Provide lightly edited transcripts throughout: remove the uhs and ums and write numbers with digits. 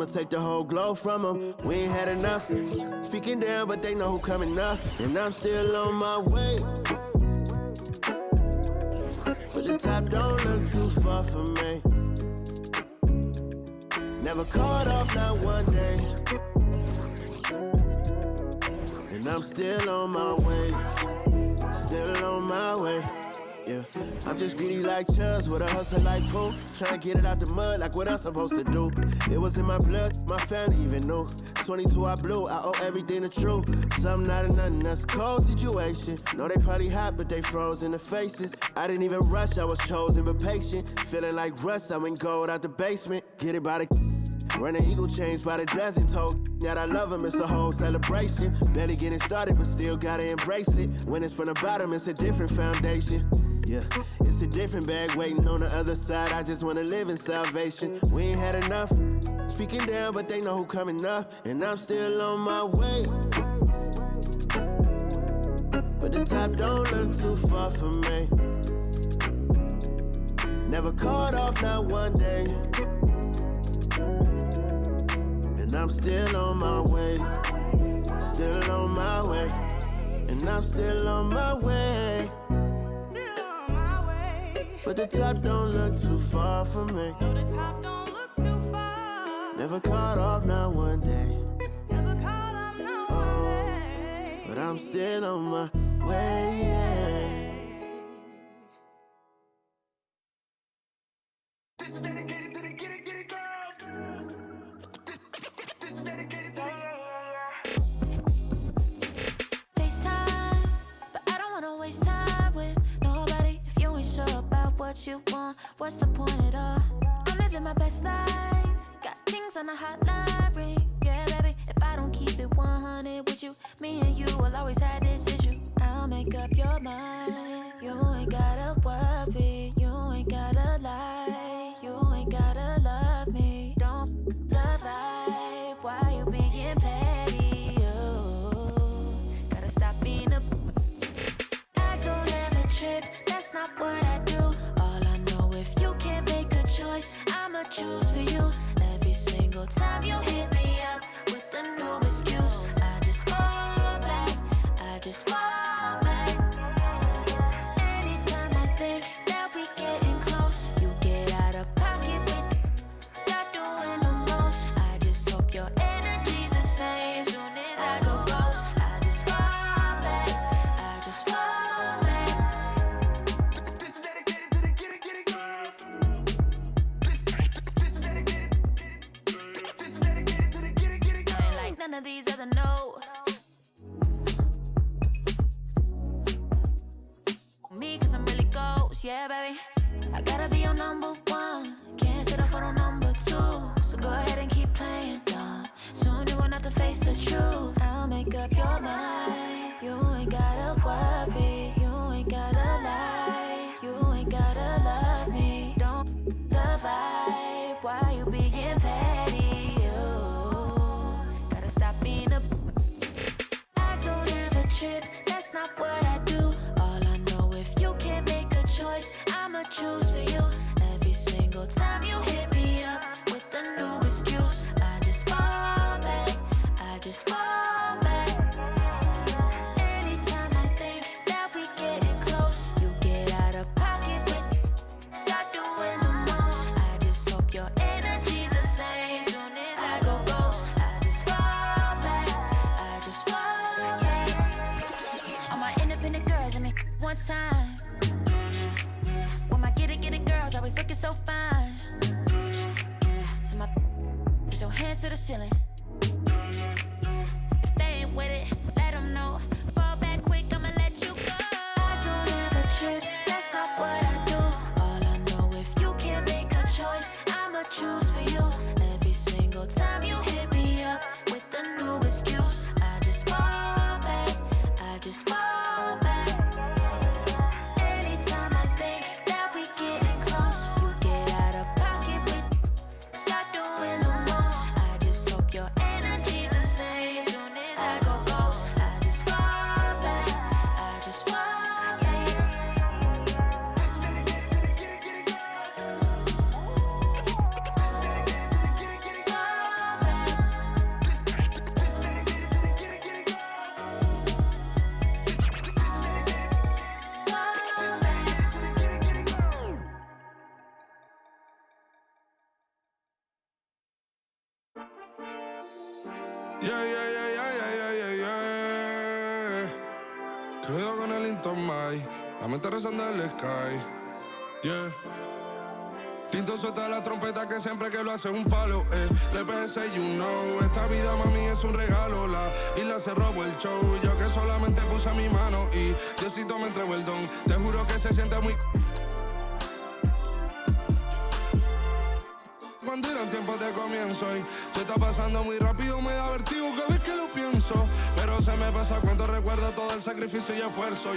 I'ma take the whole glow from them. We ain't had enough. Speaking down, but they know who coming up. And I'm still on my way. But the top don't look too far for me. Never caught off, not one day. And I'm still on my way. Still on my way. Yeah, I'm just greedy like Chubbs with a hustle like Pooh. Tryna get it out the mud like what I'm supposed to do. It was in my blood, my family even knew. 22 I blew, I owe everything to true. Something out of nothing, that's a cold situation. Know they probably hot, but they froze in the faces. I didn't even rush, I was chosen but patient. Feeling like rust, I went gold out the basement. Get it by the running eagle chains by the dozen. Told that I love him, it's a whole celebration. Barely getting started, but still gotta embrace it. When it's from the bottom, it's a different foundation. Yeah, it's a different bag waiting on the other side. I just wanna live in salvation. We ain't had enough. Speaking down, but they know who coming up. And I'm still on my way. But the top don't look too far for me. Never caught off, not one day. And I'm still on my way. Still on my way. And I'm still on my way. But the top don't look too far for me. No, the top don't look too far. Never caught off, not one day. Never caught off, not one day. But I'm still on my way. This is dedicated to the get it girls. This is dedicated to the FaceTime, but I don't wanna waste time with nobody if you ain't sure about what you want. What's the point at all? I'm living my best life. Got things on the hotline ring. Yeah, baby, if I don't keep it 100 with you, me and you will always have this issue. I'll make up your mind. You ain't gotta worry. You ain't gotta lie. You ain't gotta love me. Don't the vibe. Why you being petty? Oh, gotta stop being a. I don't ever trip. That's not what I do. All I know, if you can't make a choice, I'ma choose for you. Every single time you hit me up with a new excuse, I just fall back. I just fall back. Anytime I think that we getting close, you get out of pocket with. Stop doing the most. I just hope your energy's the same. Soon as I go ghost, I just fall back. I just fall back. This is dedicated to the get it girls. This is dedicated to the get it girls. I ain't like none of these other no. Me, cause I'm really ghost, yeah, baby. I gotta be your number one. Can't settle for no number two. So go ahead and keep playing dumb. Soon you're gonna have to face the truth. I'll make up your mind. You ain't gotta worry. You ain't gotta lie. You ain't gotta love me. Don't the vibe. Why you being petty? You gotta stop being a. I don't ever trip. That's not what I do. All I know, if you can't make a choice, I'ma choose for you. Every single time you hit me up with a new excuse, I just fall back. I just fall back. Anytime I think that we getting close, you get out of pocket with. Stop doing the most. I just hope your energy's the same. Soon as I go ghost, I just fall back. I just fall back. All my independent girls, I mean, one time. When my get it girls always looking so fine. So my put your hands to the ceiling. If they ain't with it, let them know. Fall back quick, I'ma let you go. I don't ever trip, that's not what I do. All I know, if you can't make a choice, I'ma choose for you. Every single time you hit me up with a new excuse, I just fall back. I just fall back. Anytime I think that we getting close, you get out of pocket with. Stop doing the most. I just hope your energy's the same. Soon as I go ghost, I just fall Cuidado con el Intomai, la mente rezando el sky. Yeah. Tinto suelta la trompeta que siempre que lo hace es un palo, Le pensé, you know, esta vida mami es un regalo, la isla se robó el show, yo que solamente puse mi mano y Diosito me entregó el don, te juro que se siente muy... Cuando eran tiempos de comienzo y te está pasando muy rápido, me da vertigo cada vez que lo pienso. Pero se me pasa cuando recuerdo todo el sacrificio y esfuerzo,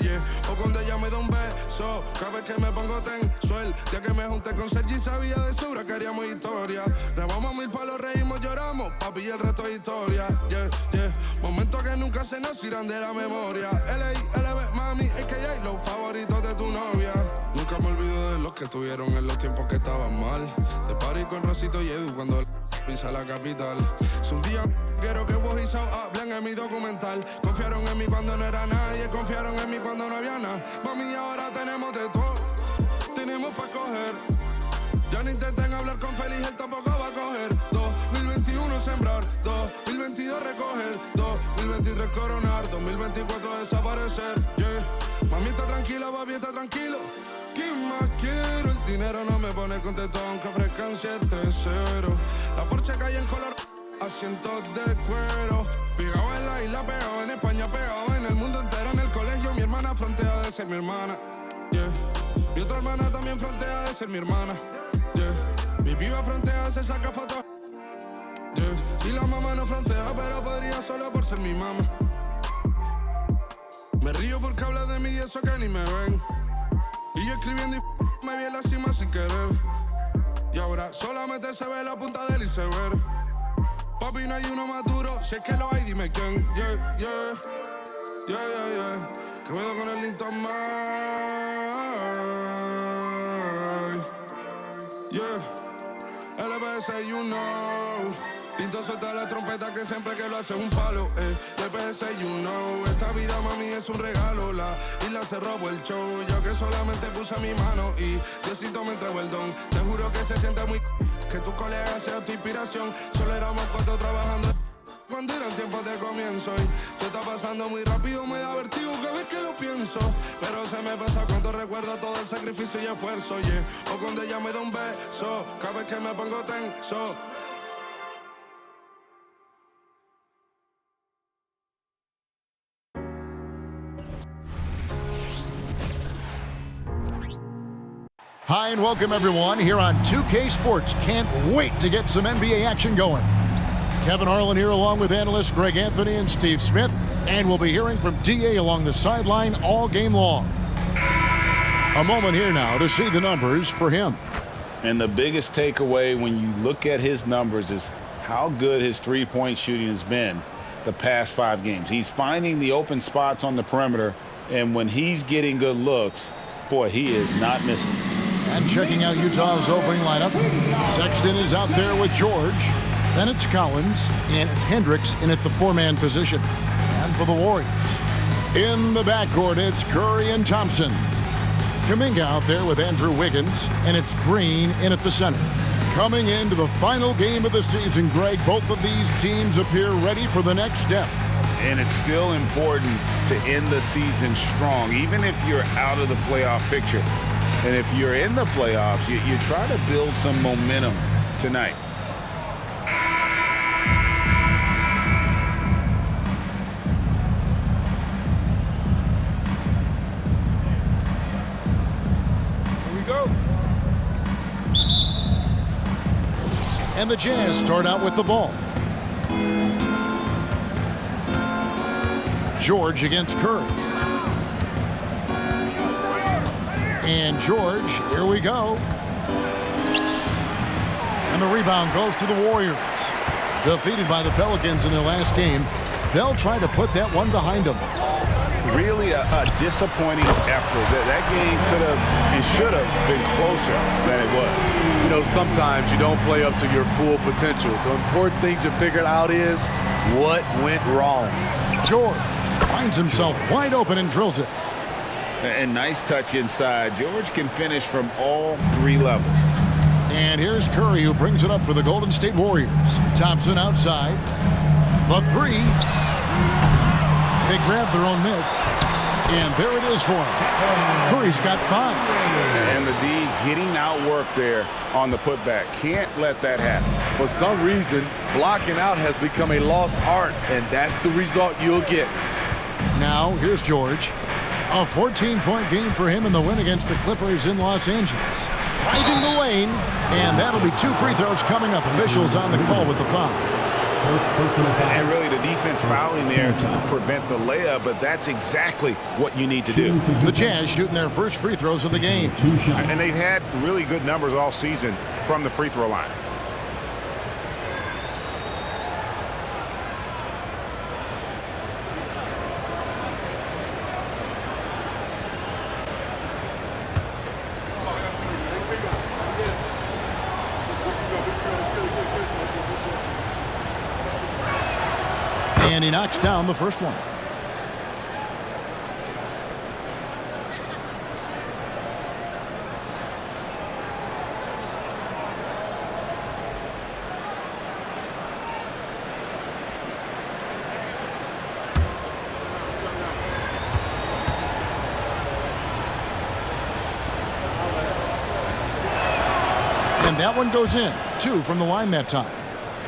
O cuando ella me da un beso, cada vez que me pongo tenso. El día que me junté con Sergi sabía de sobra que haríamos historia. Grabamos 1000 palos, reímos, lloramos, papi, y el resto es historia, Momentos que nunca se nos irán de la memoria. LB, mami, AKA, los favoritos de tu novia. Nunca me olvido de los que estuvieron en los tiempos que estaban mal. De party con Rosito y Edu cuando pisa la capital. Es un día quiero que vos y Sao hablen en mi documental. Confiaron en mí cuando no era nadie, confiaron en mí cuando no había nada. Mami, ahora tenemos de todo, tenemos pa' coger. Ya no intenten hablar con Feliz, él tampoco va a coger. 2021 sembrar, 2022 recoger, 2023 coronar, 2024 desaparecer, Mami está tranquila, papi está tranquilo. ¿Qué más quiero? El dinero no me pone contento aunque ofrezcan 7-0. La Porsche cae en color, asientos de cuero. Pegado en la isla, pegado en España, pegado en el mundo entero. En el colegio mi hermana frontea de ser mi hermana, Mi otra hermana también frontea de ser mi hermana, Mi piba frontea, se saca fotos, Y la mamá no frontea, pero podría solo por ser mi mamá. Me río porque habla de mí y eso que ni me ven. Y yo escribiendo y me vi en la cima sin querer. Y ahora solamente se ve la punta del iceberg. Papi, no hay uno más duro, si es que lo hay, dime quién. Que veo con el Intomai. LBS, you know. Pinto suelta la trompeta que siempre que lo hace es un palo, LBS, you know. Esta vida, mami, es un regalo, la isla se robó el show. Yo que solamente puse mi mano y Diosito me entregó el don. Te juro que se siente muy... que tu colega sea tu inspiración. Solo éramos 4 trabajando cuando eran tiempos de comienzo y te está pasando muy rápido, me da vertigo cada vez que lo pienso. Pero se me pasa cuando recuerdo todo el sacrificio y esfuerzo, O cuando ella me da un beso, cada vez que me pongo tenso. Hi and welcome everyone here on 2K Sports. Can't wait to get some NBA action going. Kevin Harlan here along with analysts Greg Anthony and Steve Smith. And we'll be hearing from DA along the sideline all game long. A moment here now to see the numbers for him. And the biggest takeaway when you look at his numbers is how good his three-point shooting has been the past 5 games. He's finding the open spots on the perimeter, and when he's getting good looks, boy, he is not missing. And checking out Utah's opening lineup, Sexton is out there with George. Then it's Collins, and it's Hendricks in at the 4-man position. And for the Warriors, in the backcourt, it's Curry and Thompson. Kuminga out there with Andrew Wiggins, and it's Green in at the center. Coming into the final game of the season, Greg, both of these teams appear ready for the next step. And it's still important to end the season strong, even if you're out of the playoff picture. And if you're in the playoffs, you try to build some momentum tonight. Here we go. And the Jazz start out with the ball. George against Curry. And George, here we go. And the rebound goes to the Warriors. Defeated by the Pelicans in their last game, they'll try to put that one behind them. Really a disappointing effort. That game could have and should have been closer than it was. You know, sometimes you don't play up to your full potential. The important thing to figure out is what went wrong. George finds himself wide open and drills it. And nice touch inside. George can finish from all 3 levels. And here's Curry, who brings it up for the Golden State Warriors. Thompson outside. The three. They grabbed their own miss. And there it is for him. Curry's got 5. And the D getting outworked there on the putback. Can't let that happen. For some reason, blocking out has become a lost art, and that's the result you'll get. Now, here's George. A 14-point game for him in the win against the Clippers in Los Angeles. Driving the lane, and that'll be 2 free throws coming up. Officials on the call with the foul. And really the defense fouling there to prevent the layup, but that's exactly what you need to do. The Jazz shooting their first free throws of the game. And they've had really good numbers all season from the free throw line. And he knocks down the first one. And that one goes in. 2 from the line that time.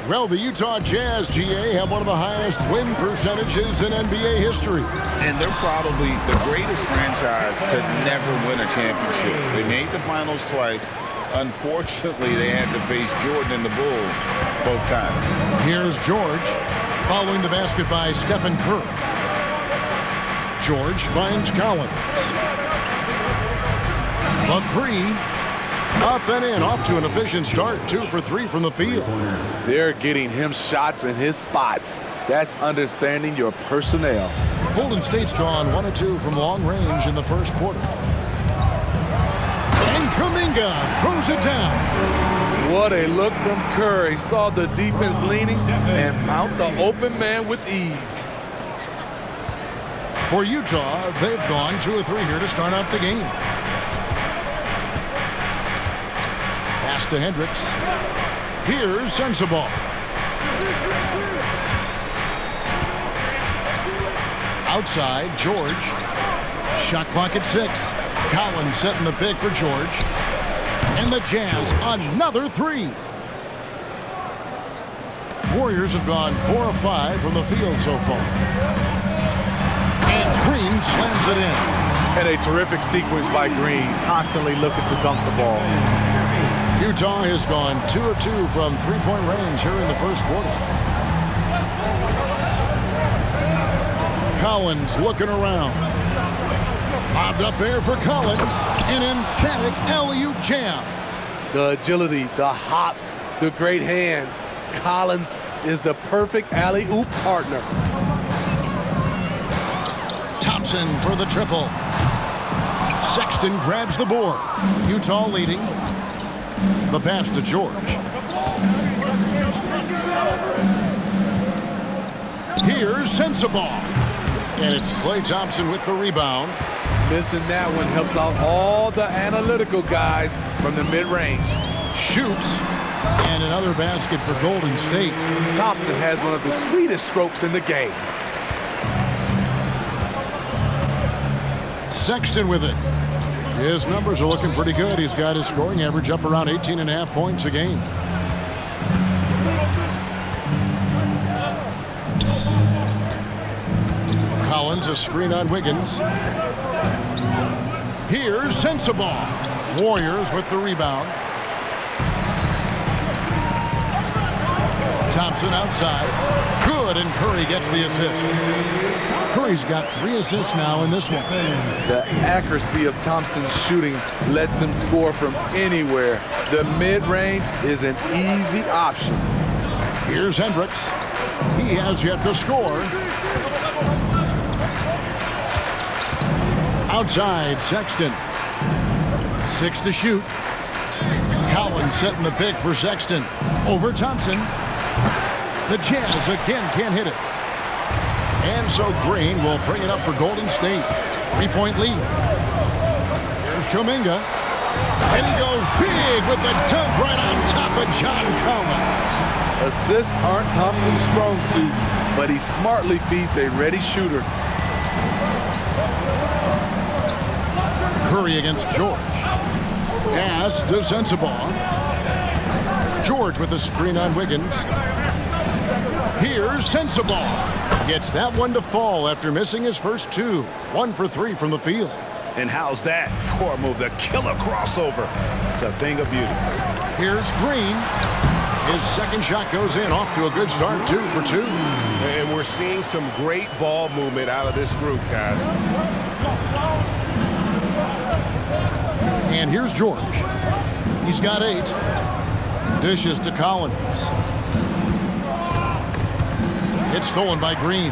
Well, the Utah Jazz, GA, have one of the highest win percentages in NBA history. And they're probably the greatest franchise to never win a championship. They made the finals twice. Unfortunately, they had to face Jordan and the Bulls both times. Here's George, following the basket by Stephen Curry. George finds Colin. The three. Up and in, off to an efficient start. 2 for 3 from the field. They're getting him shots in his spots. That's understanding your personnel. Golden State's gone 1 of 2 from long range in the first quarter. And Kuminga throws it down. What a look from Curry. Saw the defense leaning and found the open man with ease. For Utah, they've gone 2 of 3 here to start out the game. Pass to Hendricks. Here's Sensabaugh. Outside, George. Shot clock at 6. Colin setting the pick for George. And the Jazz, another 3. Warriors have gone 4 of 5 from the field so far. And Green slams it in. And a terrific sequence by Green, constantly looking to dunk the ball. Utah has gone 2 of 2 from three-point range here in the first quarter. Collins looking around. Lobbed up there for Collins. An emphatic alley-oop jam. The agility, the hops, the great hands. Collins is the perfect alley-oop partner. Thompson for the triple. Sexton grabs the board. Utah leading. The pass to George. Here's Sensabaugh. And it's Klay Thompson with the rebound. Missing that one helps out all the analytical guys from the mid-range. Shoots. And another basket for Golden State. Thompson has one of the sweetest strokes in the game. Sexton with it. His numbers are looking pretty good. He's got his scoring average up around 18.5 points a game. Collins, a screen on Wiggins. Here's Sensabaugh. Warriors with the rebound. Thompson outside. Good, and Curry gets the assist. Curry's got 3 assists now in this one. The accuracy of Thompson's shooting lets him score from anywhere. The mid-range is an easy option. Here's Hendricks. He has yet to score. Outside, Sexton. 6 to shoot. Colin setting the pick for Sexton. Over Thompson. The Jazz again can't hit it. And so Green will bring it up for Golden State. 3-point lead. Here's Kuminga. And he goes big with the dunk right on top of John Collins. Assists aren't Thompson's strong suit, but he smartly feeds a ready shooter. Curry against George. Pass to Sensabaugh. George with a screen on Wiggins. Here's Sensabaugh. Gets that one to fall after missing his first two. 1 for 3 from the field. And how's that for a move? The killer crossover. It's a thing of beauty. Here's Green. His second shot goes in, off to a good start, 2 for 2. And we're seeing some great ball movement out of this group, guys. And here's George. He's got 8. Dishes to Collins. It's stolen by Green.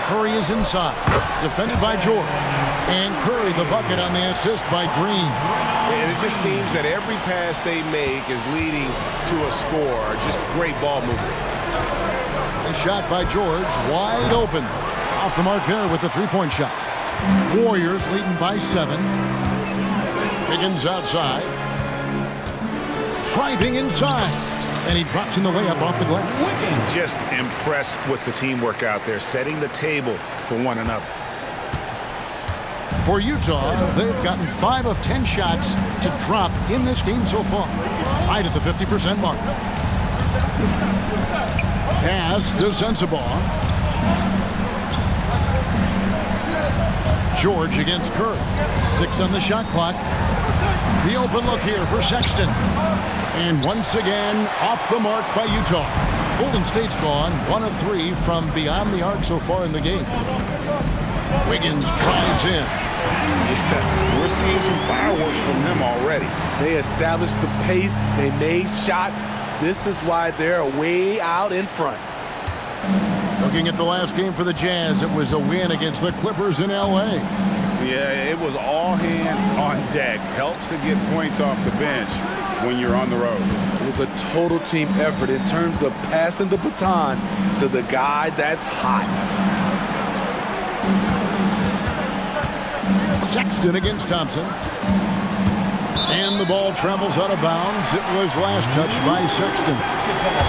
Curry is inside. Defended by George. And Curry the bucket on the assist by Green. And it just seems that every pass they make is leading to a score. Just great ball movement. A shot by George, wide open. Off the mark there with the three-point shot. Warriors leading by 7. Higgins outside. Driving inside. And he drops in the layup off the glass. Just impressed with the teamwork out there, setting the table for one another. For Utah, they've gotten 5 of 10 shots to drop in this game so far. Right at the 50% mark. Pass to Sensabaugh. George against Curry. 6 on the shot clock. The open look here for Sexton. And once again, off the mark by Utah. Golden State's gone 1 of 3 from beyond the arc so far in the game. Wiggins drives in. Yeah, we're seeing some fireworks from them already. They established the pace. They made shots. This is why they're way out in front. Looking at the last game for the Jazz, it was a win against the Clippers in L.A. Yeah, it was all hands on deck. Helps to get points off the bench when you're on the road. It was a total team effort in terms of passing the baton to the guy that's hot. Sexton against Thompson. And the ball travels out of bounds. It was last touched by Sexton.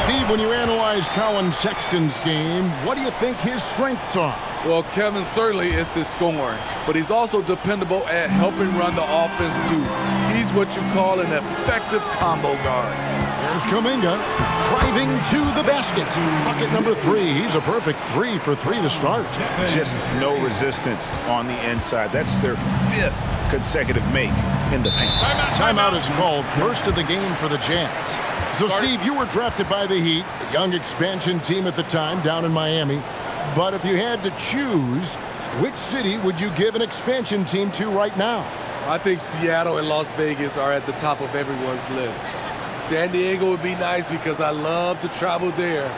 Steve, when you analyze Colin Sexton's game, what do you think his strengths are? Well, Kevin, certainly it's his scoring, but he's also dependable at helping run the offense, too. He's what you call an effective combo guard. There's Kuminga driving to the basket. Bucket number 3. He's a perfect 3 for 3 to start. Just no resistance on the inside. That's their 5th consecutive make in the paint. Timeout is called, first of the game for the Jazz. So, Steve, you were drafted by the Heat, a young expansion team at the time down in Miami. But if you had to choose, which city would you give an expansion team to right now? I think Seattle and Las Vegas are at the top of everyone's list. San Diego would be nice because I love to travel there.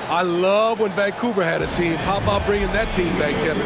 I love when Vancouver had a team. How about bringing that team back, Kevin?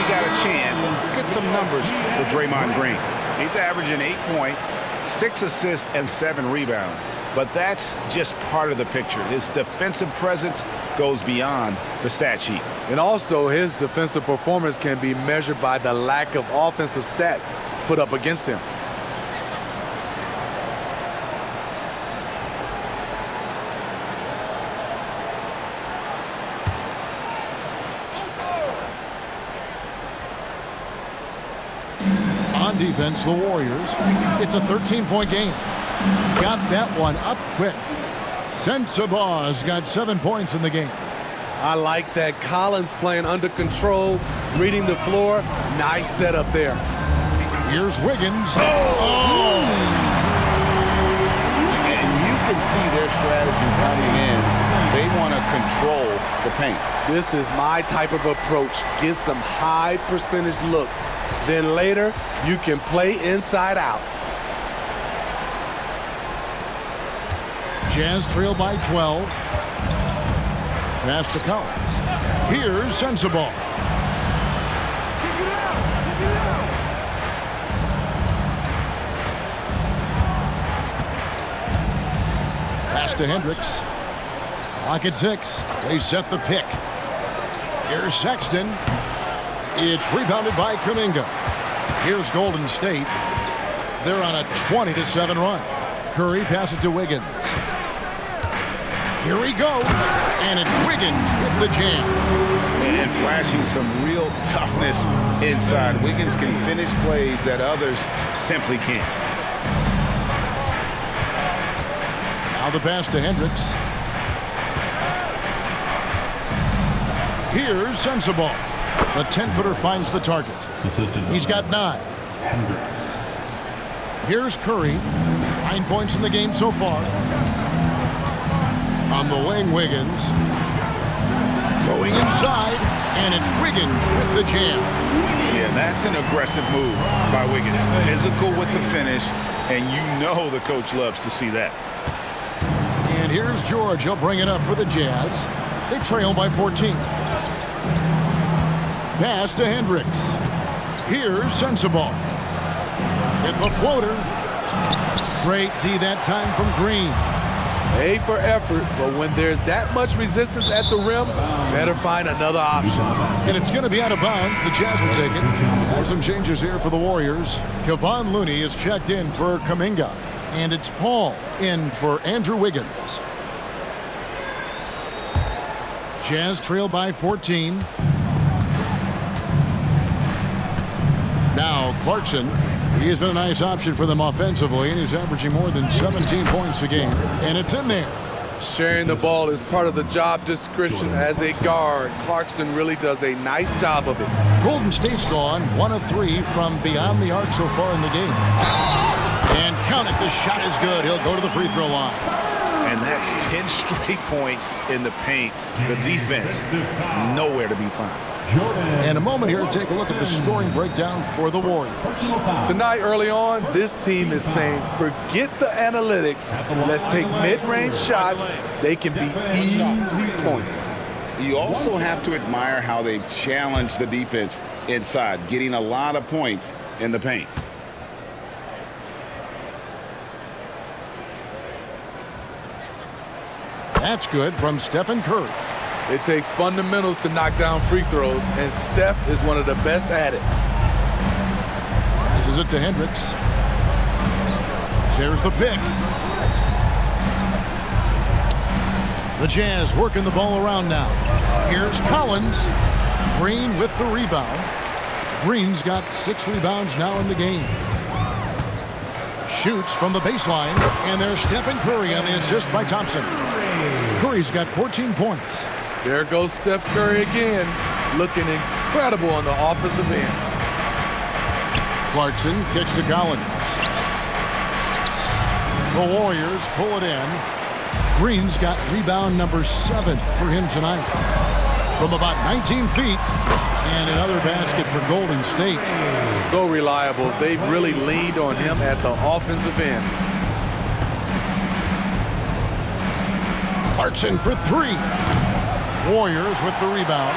Got a chance. Get some numbers for Draymond Green. He's averaging 8 points, 6 assists, and 7 rebounds. But that's just part of the picture. His defensive presence goes beyond the stat sheet. And also, his defensive performance can be measured by the lack of offensive stats put up against him. On defense, the Warriors. It's a 13-point game. Got that one up quick. Sensabaugh's got 7 points in the game. I like that. Colin's playing under control, reading the floor. Nice setup there. Here's Wiggins. And you can see their strategy coming in. They want to control the paint. This is my type of approach. Get some high percentage looks. Then later, you can play inside out. Jazz trail by 12. Pass to Collins. Here's Sensabaugh. Pass to Hendricks. Clock at 6. They set the pick. Here's Sexton. It's rebounded by Kuminga. Here's Golden State. They're on a 20-7 run. Curry passes to Wiggins. Here he goes, and it's Wiggins with the jam. And flashing some real toughness inside. Wiggins can finish plays that others simply can't. Now the pass to Hendricks. Here's Sensabaugh. The 10-footer finds the target. He's got 9. Here's Curry. 9 points in the game so far. On the wing, Wiggins. Going inside, and it's Wiggins with the jam. Yeah, that's an aggressive move by Wiggins. Physical with the finish, and you know the coach loves to see that. And here's George. He'll bring it up for the Jazz. They trail by 14. Pass to Hendricks. Here's Sensabaugh. Hit the floater. Great D that time from Green. A for effort, but when there's that much resistance at the rim, better find another option. And it's going to be out of bounds. The Jazz will take it. And some changes here for the Warriors. Kevon Looney is checked in for Kuminga. And it's Paul in for Andrew Wiggins. Jazz trail by 14. Now Clarkson. He has been a nice option for them offensively, and he's averaging more than 17 points a game. And it's in there. Sharing the ball is part of the job description as a guard. Clarkson really does a nice job of it. Golden State's gone 1 of 3 from beyond the arc so far in the game. And count it, the shot is good. He'll go to the free throw line. And that's 10 straight points in the paint. The defense, nowhere to be found. And a moment here to take a look at the scoring breakdown for the Warriors. Tonight, early on, this team is saying, forget the analytics. Let's take mid-range shots. They can be easy points. You also have to admire how they've challenged the defense inside, getting a lot of points in the paint. That's good from Stephen Curry. It takes fundamentals to knock down free throws, and Steph is one of the best at it. Passes it to Hendricks. There's the pick. The Jazz working the ball around now. Here's Collins. Green with the rebound. Green's got 6 rebounds now in the game. Shoots from the baseline, and there's Stephen Curry on the assist by Thompson. Curry's got 14 points. There goes Steph Curry again, looking incredible on the offensive end. Clarkson kicks to Collins. The Warriors pull it in. Green's got rebound number 7 for him tonight. From about 19 feet, and another basket for Golden State. So reliable. They've really leaned on him at the offensive end. Clarkson for 3. Warriors with the rebound.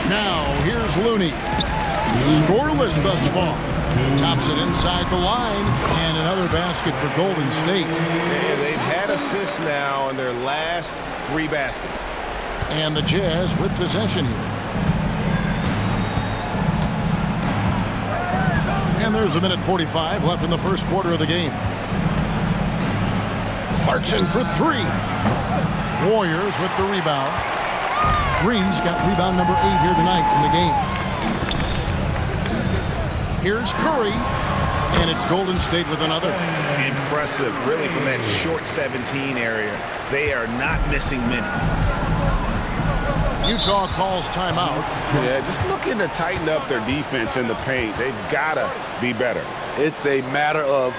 Now here's Looney. Scoreless thus far. Thompson inside the line, and another basket for Golden State. And they've had assists now in their last 3 baskets. And the Jazz with possession here. And there's a minute 45 left in the first quarter of the game. Clarkson for 3. Warriors with the rebound. Green's got rebound number 8 here tonight in the game. Here's Curry, and it's Golden State with another. Impressive, really, from that short 17 area. They are not missing many. Utah calls timeout. Yeah, just looking to tighten up their defense in the paint. They've got to be better. It's a matter of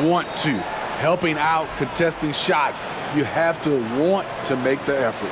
want to. Helping out, contesting shots. You have to want to make the effort.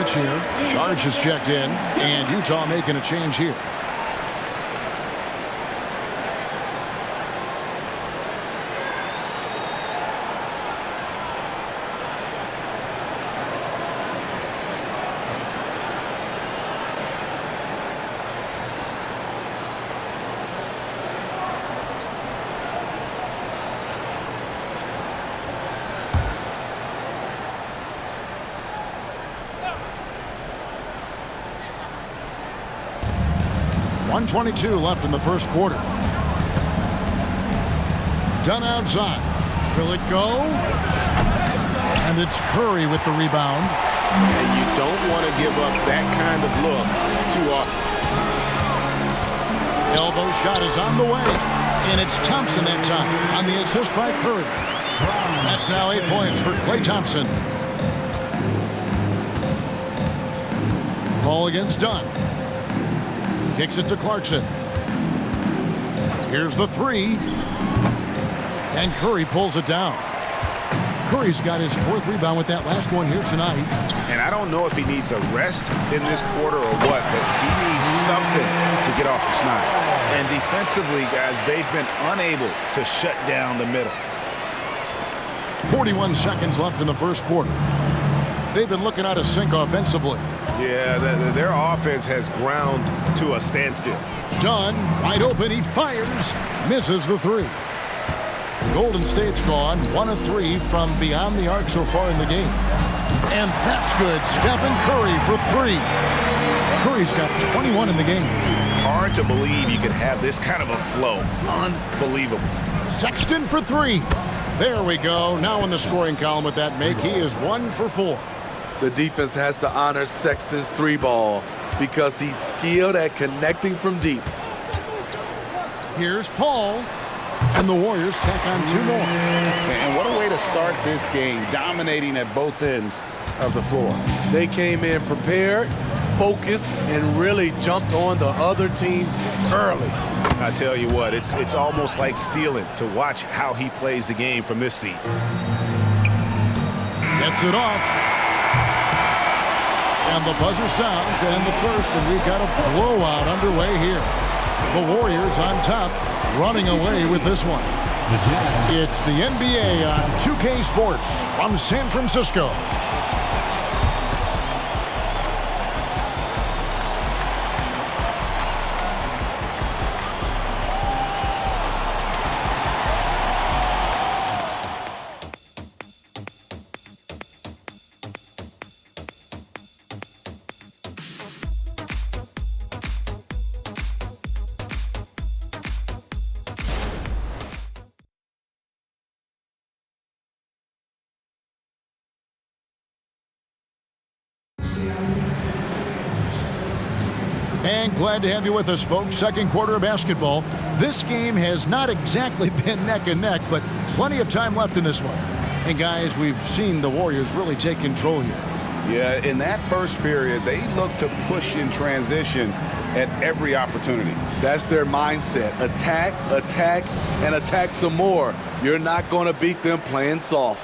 Here. Sarge has checked in, and Utah making a change here. .122 left in the first quarter. Done outside. Will it go? And it's Curry with the rebound. And you don't want to give up that kind of look too often. Elbow shot is on the way. And it's Thompson that time on the assist by Curry. That's now 8 points for Klay Thompson. Ball against Dunn. Kicks it to Clarkson. Here's the 3. And Curry pulls it down. Curry's got his 4th rebound with that last one here tonight. And I don't know if he needs a rest in this quarter or what, but he needs something to get off the snide. And defensively, guys, they've been unable to shut down the middle. 41 seconds left in the first quarter. They've been looking out of sync offensively. Yeah, their offense has ground to a standstill. Dunn, wide open, he fires, misses the 3. Golden State's gone 1 of 3 from beyond the arc so far in the game. And that's good. Stephen Curry for 3. Curry's got 21 in the game. Hard to believe you could have this kind of a flow. Unbelievable. Sexton for 3. There we go. Now in the scoring column with that make, he is 1 for 4. The defense has to honor Sexton's 3 ball because he's skilled at connecting from deep. Here's Paul, and the Warriors tack on 2 more. And what a way to start this game, dominating at both ends of the floor. They came in prepared, focused, and really jumped on the other team early. I tell you what, it's almost like stealing to watch how he plays the game from this seat. Gets it off. And the buzzer sounds to end the first, and we've got a blowout underway here. The Warriors on top, running away with this one. It's the NBA on 2K Sports from San Francisco. And glad to have you with us, folks. Second quarter of basketball. This game has not exactly been neck and neck, but plenty of time left in this one. And guys, we've seen the Warriors really take control here. Yeah, in that first period, they looked to push in transition at every opportunity. That's their mindset. Attack, attack, and attack some more. You're not going to beat them playing soft.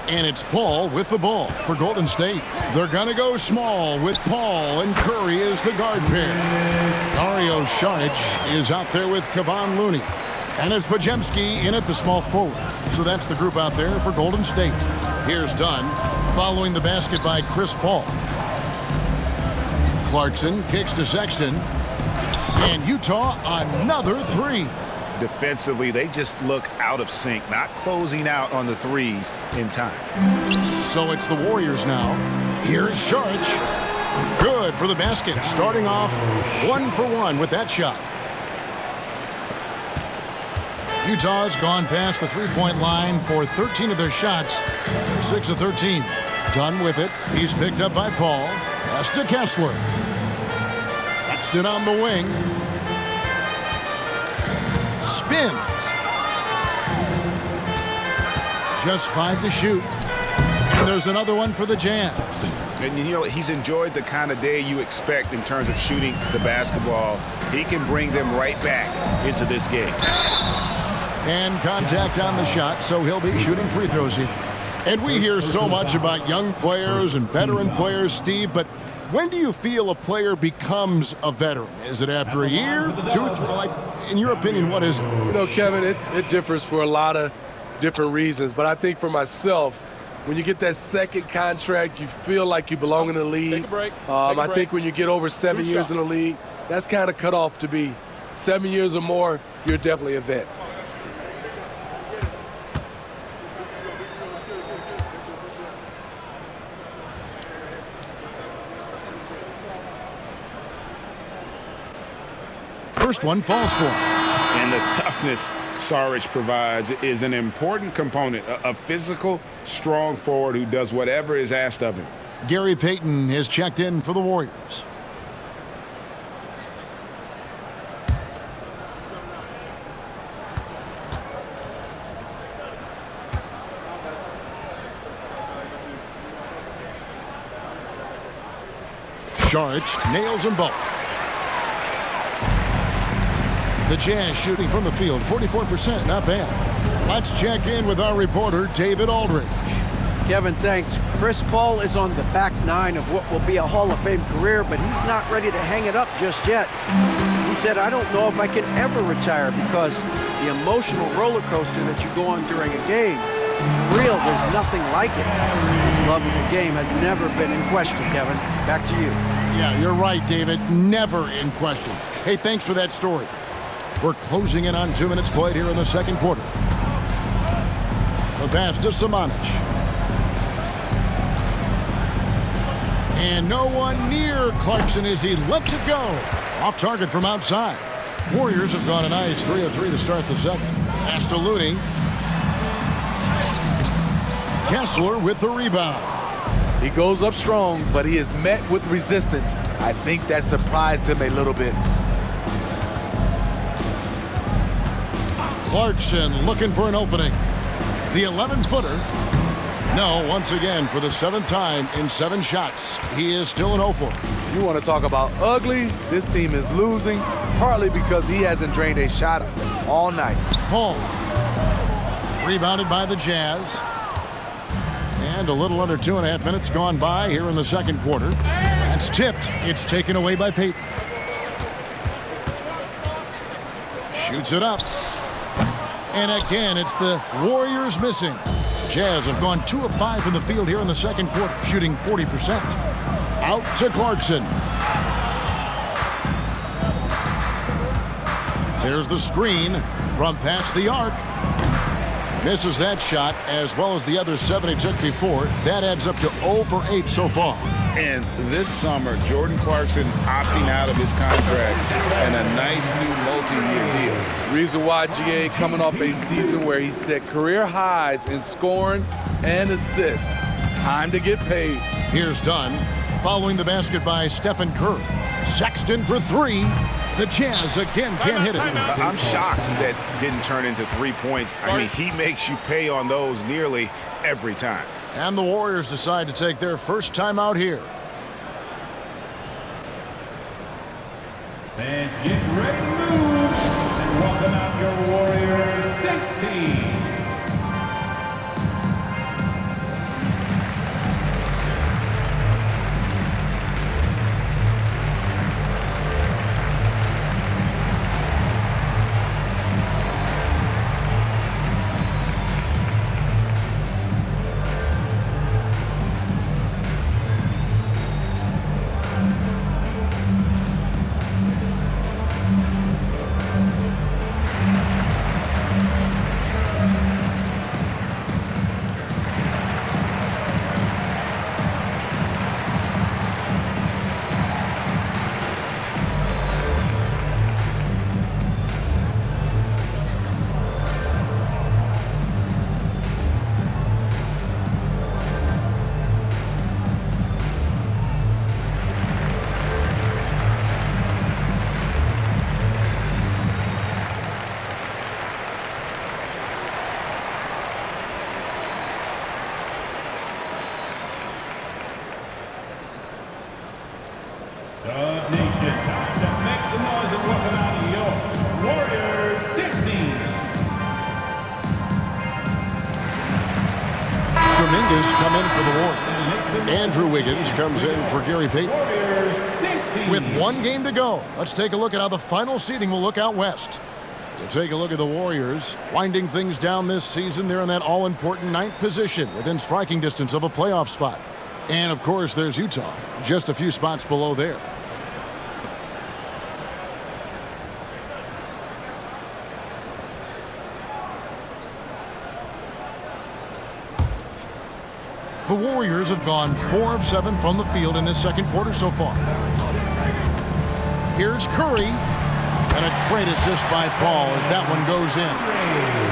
And it's Paul with the ball for Golden State. They're going to go small with Paul and Curry as the guard pair. Dario Saric is out there with Kevon Looney. And it's Podziemski in at the small forward. So that's the group out there for Golden State. Here's Dunn following the basket by Chris Paul. Clarkson kicks to Sexton. And Utah another three. Defensively, they just look out of sync, not closing out on the threes in time. So it's the Warriors now. Here's Saric. Good for the basket. Starting off 1-for-1 with that shot. Utah's gone past the three-point line for 13 of their shots. They're 6 of 13. Done with it. He's picked up by Paul. Pass to Kessler. Sexton on the wing. Spins. Just 5 to shoot. And there's another one for the Jazz. And you know, he's enjoyed the kind of day you expect in terms of shooting the basketball. He can bring them right back into this game. And contact on the shot, so he'll be shooting free throws here. And we hear so much about young players and veteran players, Steve, but when do you feel a player becomes a veteran? Is it after a year, 2, 3? Like, in your opinion, what is it? You know, Kevin, it differs for a lot of different reasons. But I think for myself, when you get that second contract, you feel like you belong in the league. Take a break. I think when you get over 7 years in the league, that's kind of cut off to be 7 years or more, you're definitely a vet. First one falls for him. And the toughness Saric provides is an important component. A physical, strong forward who does whatever is asked of him. Gary Payton has checked in for the Warriors. Saric nails them both. The Jazz shooting from the field, 44%, not bad. Let's check in with our reporter, David Aldridge. Kevin, thanks. Chris Paul is on the back nine of what will be a Hall of Fame career, but he's not ready to hang it up just yet. He said, I don't know if I can ever retire because the emotional roller coaster that you go on during a game, for real, there's nothing like it. His love of the game has never been in question, Kevin. Back to you. Yeah, you're right, David. Never in question. Hey, thanks for that story. We're closing in on 2 minutes played here in the second quarter. The pass to Samanic. And no one near Clarkson as he lets it go. Off target from outside. Warriors have gone a nice 3 of 3 to start the second. Pass to Looney. Kessler with the rebound. He goes up strong, but he is met with resistance. I think that surprised him a little bit. Clarkson looking for an opening. The 11-footer. No, once again, for the 7th time in 7 shots, he is still an 0-for. You want to talk about ugly? This team is losing, partly because he hasn't drained a shot all night. Paul. Rebounded by the Jazz. And a little under 2.5 minutes gone by here in the second quarter. That's tipped. It's taken away by Peyton. Shoots it up. And again, it's the Warriors missing. Jazz have gone 2 of 5 from the field here in the second quarter, shooting 40%. Out to Clarkson. There's the screen from past the arc. Misses that shot as well as the other 7 he took before. That adds up to 0 for 8 so far. And this summer, Jordan Clarkson opting out of his contract and a nice new multi-year deal. Reason why GA coming off a season where he set career highs in scoring and assists. Time to get paid. Here's Dunn. Following the basket by Stephen Curry. Sexton for 3. The Jazz again can't hit it. I'm shocked that didn't turn into 3 points. I mean, he makes you pay on those nearly every time. And the Warriors decide to take their first time out here. Fans, get ready to move and welcome out your Warriors Sexton. Come in for the Warriors. Andrew Wiggins comes in for Gary Payton. With 1 game to go, let's take a look at how the final seeding will look out west. You take a look at the Warriors winding things down this season. They're in that all-important 9th position within striking distance of a playoff spot. And, of course, there's Utah, just a few spots below there. The Warriors have gone 4 of 7 from the field in this second quarter so far. Here's Curry. And a great assist by Paul as that one goes in.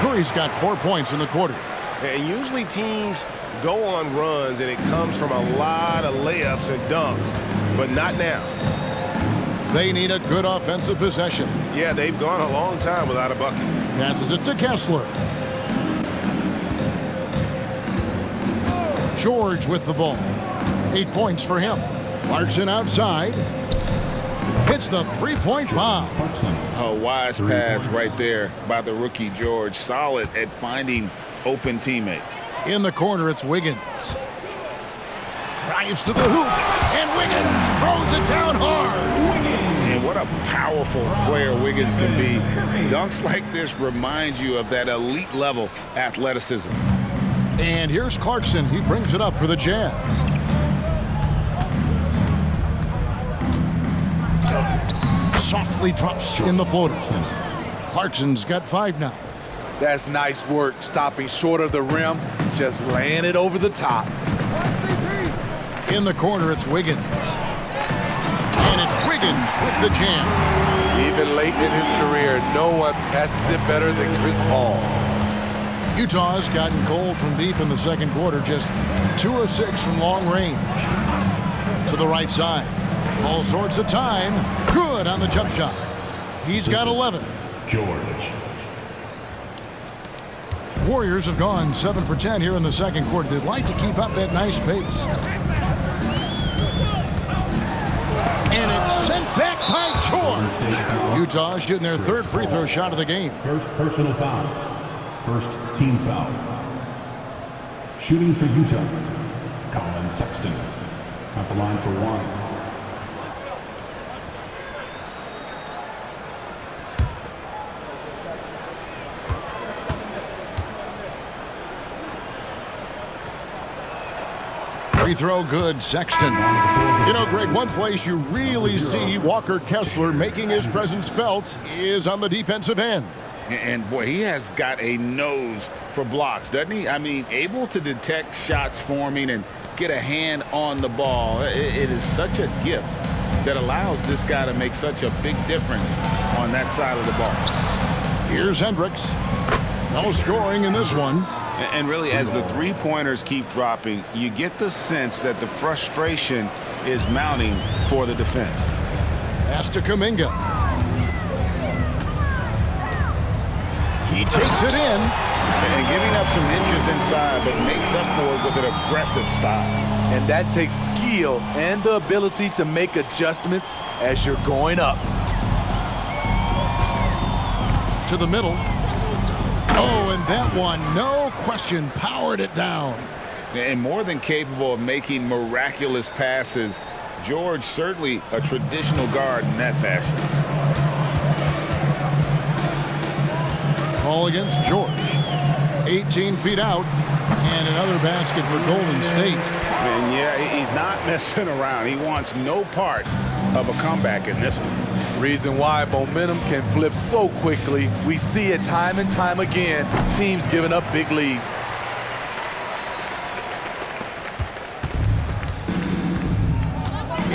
Curry's got 4 points in the quarter. And usually teams go on runs and it comes from a lot of layups and dunks, but not now. They need a good offensive possession. Yeah, they've gone a long time without a bucket. Passes it to Kessler. George with the ball. 8 points for him. Clarkson outside. Hits the three-point bomb. A wise pass right there by the rookie George. Solid at finding open teammates. In the corner, it's Wiggins. Drives to the hoop. And Wiggins throws it down hard. And what a powerful player Wiggins can be. Dunks like this remind you of that elite level athleticism. And here's Clarkson. He brings it up for the Jazz. Softly drops in the floater. Clarkson's got 5 now. That's nice work, stopping short of the rim, just laying it over the top. In the corner, it's Wiggins. And it's Wiggins with the jam. Even late in his career, no one passes it better than Chris Paul. Utah's gotten cold from deep in the second quarter, just 2 of 6 from long range. To the right side. All sorts of time. Good on the jump shot. He's got 11. George. Warriors have gone 7 for 10 here in the second quarter. They'd like to keep up that nice pace. And it's sent back by George. Utah shooting their 3rd free throw shot of the game. First personal foul. First team foul. Shooting for Utah. Sexton at the line for one. Free throw good, Sexton. You know, Greg, one place you really see Walker Kessler making his presence felt is on the defensive end. And boy, he has got a nose for blocks, doesn't he? I mean, able to detect shots forming and get a hand on the ball. It is such a gift that allows this guy to make such a big difference on that side of the ball. Here's Hendricks. No scoring in this one. And really, as the three-pointers keep dropping, you get the sense that the frustration is mounting for the defense. Pass to Kuminga. He takes it in. And giving up some inches inside, but makes up for it with an aggressive stop. And that takes skill and the ability to make adjustments as you're going up. To the middle. Oh, and that one, no question, powered it down. And more than capable of making miraculous passes, George certainly a traditional guard in that fashion. Ball against George. 18 feet out, and another basket for Golden State. And yeah, he's not messing around. He wants no part of a comeback in this one. Reason why momentum can flip so quickly. We see it time and time again. Teams giving up big leads.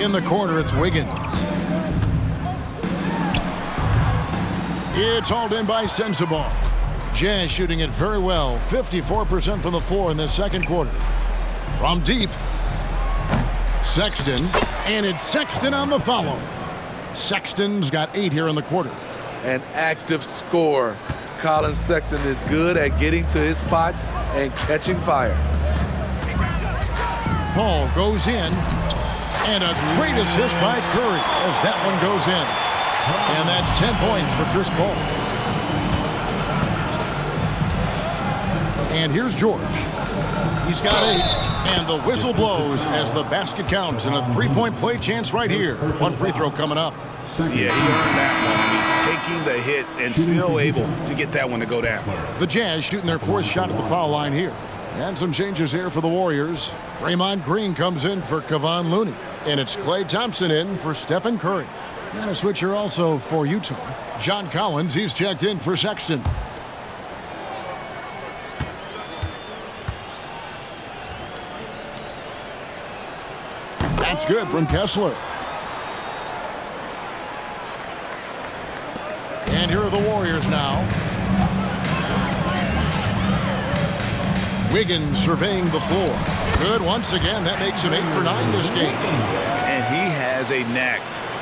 In the corner, it's Wiggins. It's hauled in by Sensabaugh. Jazz shooting it very well. 54% from the floor in this second quarter. From deep, Sexton, and it's Sexton on the follow. Sexton's got 8 here in the quarter. An active scorer. Colin Sexton is good at getting to his spots and catching fire. Paul goes in, and a great assist by Curry as that one goes in. And that's 10 points for Chris Paul. And here's George. He's got 8, and the whistle blows as the basket counts, and a three-point play chance right here. One free throw coming up. Yeah, he earned that one. I mean, taking the hit and still able to get that one to go down. The Jazz shooting their 4th shot at the foul line here. And some changes here for the Warriors. Draymond Green comes in for Kevon Looney, and it's Klay Thompson in for Stephen Curry. And a switcher also for Utah. John Collins, he's checked in for Sexton. That's good from Kessler. And here are the Warriors now. Wiggins surveying the floor. Good once again. That makes him 8 for 9 this game. And he has a knack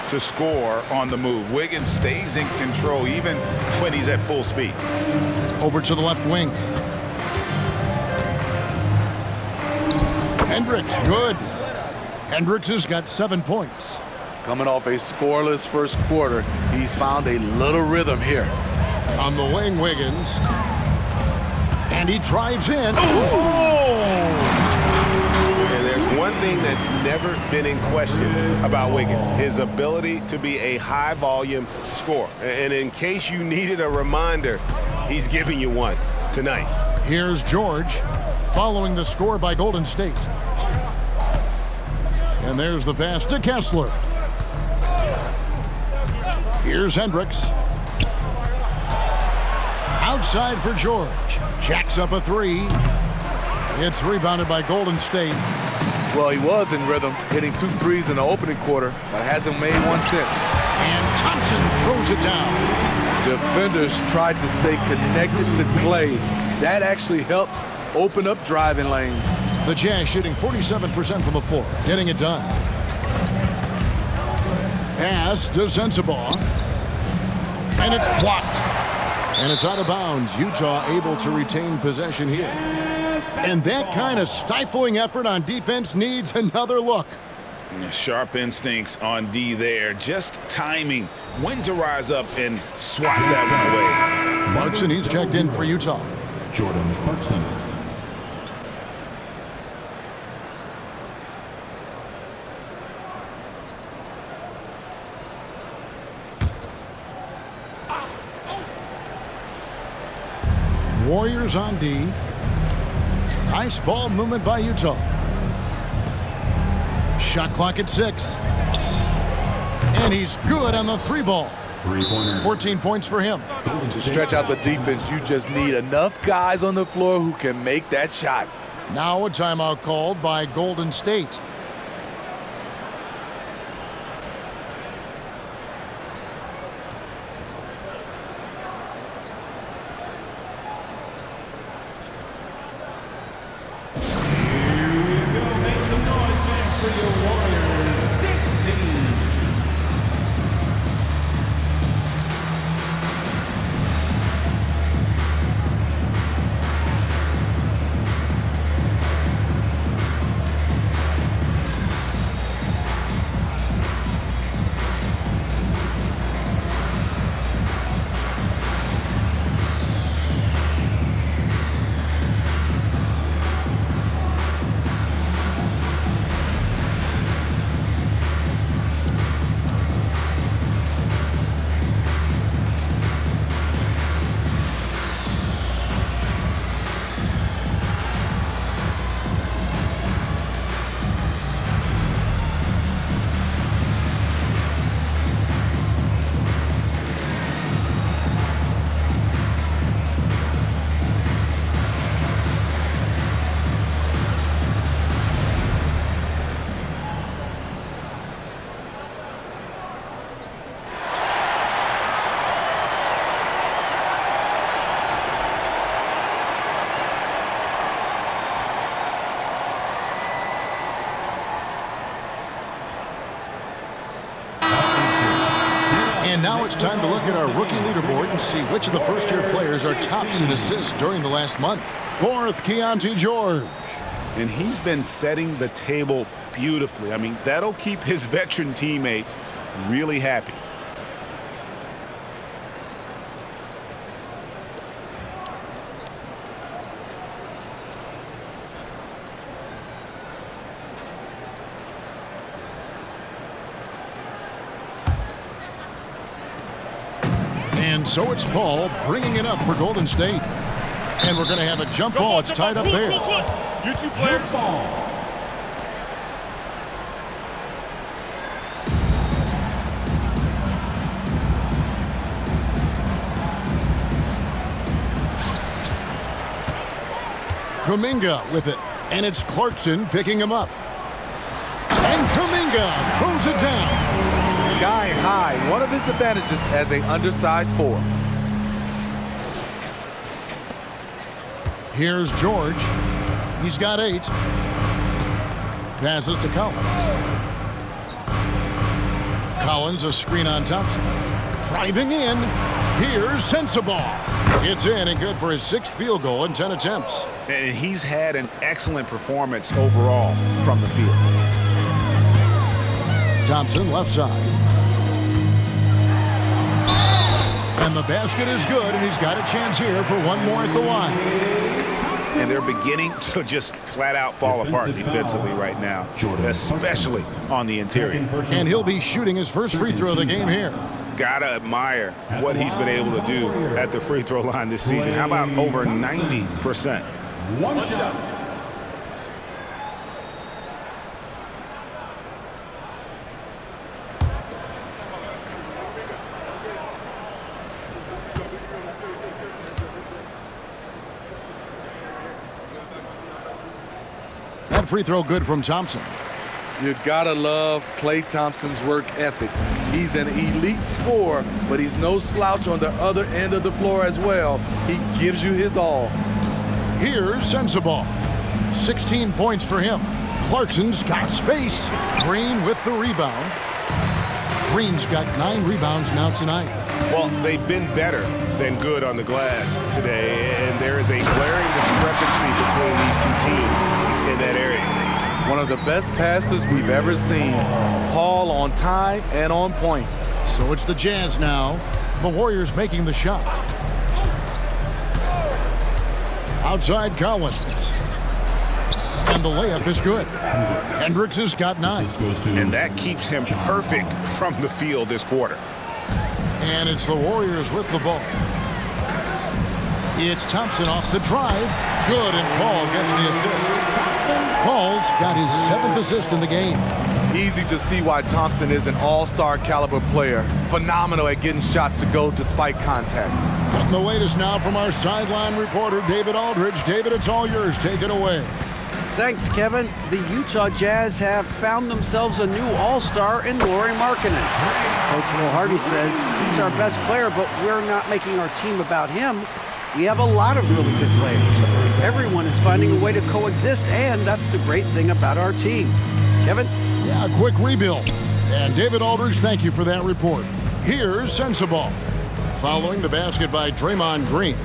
to score on the move. Wiggins stays in control even when he's at full speed. Over to the left wing. Hendricks, good. Hendricks has got 7 points. Coming off a scoreless first quarter, he's found a little rhythm here. On the wing, Wiggins. And he drives in. And there's one thing that's never been in question about Wiggins, his ability to be a high-volume scorer. And in case you needed a reminder, he's giving you one tonight. Here's George following the score by Golden State. And there's the pass to Kessler. Here's Hendricks. Outside for George. Jacks up a 3. It's rebounded by Golden State. Well, he was in rhythm, hitting 2 threes in the opening quarter, but hasn't made one since. And Thompson throws it down. Defenders tried to stay connected to Klay. That actually helps open up driving lanes. The Jazz shooting 47% from the floor, getting it done. Pass to Sensabaugh. And it's blocked. And it's out of bounds. Utah able to retain possession here. And that kind of stifling effort on defense needs another look. Sharp instincts on D there. Just timing when to rise up and swat that one away. Clarkson, he's checked in for Utah. Jordan Clarkson. Warriors on D. Nice ball movement by Utah. Shot clock at 6. And he's good on the 3-ball. 14 points for him. To stretch out the defense, you just need enough guys on the floor who can make that shot. Now a timeout called by Golden State. And now it's time to look at our rookie leaderboard and see which of the first-year players are tops in assists during the last month. 4th, Keontae George. And he's been setting the table beautifully. I mean, that'll keep his veteran teammates really happy. And so it's Paul bringing it up for Golden State. And we're going to have a jump ball. It's tied up there. You two players. Kuminga with it. And it's Clarkson picking him up. And Kuminga throws it down. Sky high, one of his advantages as an undersized 4. Here's George. He's got 8. Passes to Collins. Collins a screen on Thompson. Driving in. Here's Sensabaugh. It's in and good for his 6th field goal in 10 attempts. And he's had an excellent performance overall from the field. Thompson left side. And the basket is good, and he's got a chance here for one more at the line. And they're beginning to just flat out fall apart defensively right now, especially on the interior. And he'll be shooting his first free throw of the game here. Gotta admire what he's been able to do at the free throw line this season. How about over 90%? One shot. That free throw good from Thompson. You gotta love Klay Thompson's work ethic. He's an elite scorer, but he's no slouch on the other end of the floor as well. He gives you his all. Here's Sensabaugh. 16 points for him. Clarkson's got space. Green with the rebound. Green's got 9 rebounds now tonight. Well, they've been better than good on the glass today, and there is a glaring discrepancy between these two teams in that area. One of the best passes we've ever seen. Paul on time and on point. So it's the Jazz now. The Warriors making the shot. Outside Collins. And the layup is good. Hendricks has got 9. And that keeps him perfect from the field this quarter. And it's the Warriors with the ball. It's Thompson off the drive. Good, and Paul gets the assist. Paul's got his 7th assist in the game. Easy to see why Thompson is an all-star caliber player. Phenomenal at getting shots to go despite contact. Getting the latest now from our sideline reporter, David Aldridge. David, it's all yours. Take it away. Thanks, Kevin. The Utah Jazz have found themselves a new all-star in Lauri Markkanen. Coach Will Hardy says he's our best player, but we're not making our team about him. We have a lot of really good players. Everyone is finding a way to coexist, and that's the great thing about our team. Kevin? Yeah, a quick rebuild. And David Aldridge, thank you for that report. Here's Sensabaugh. Following the basket by Draymond Green.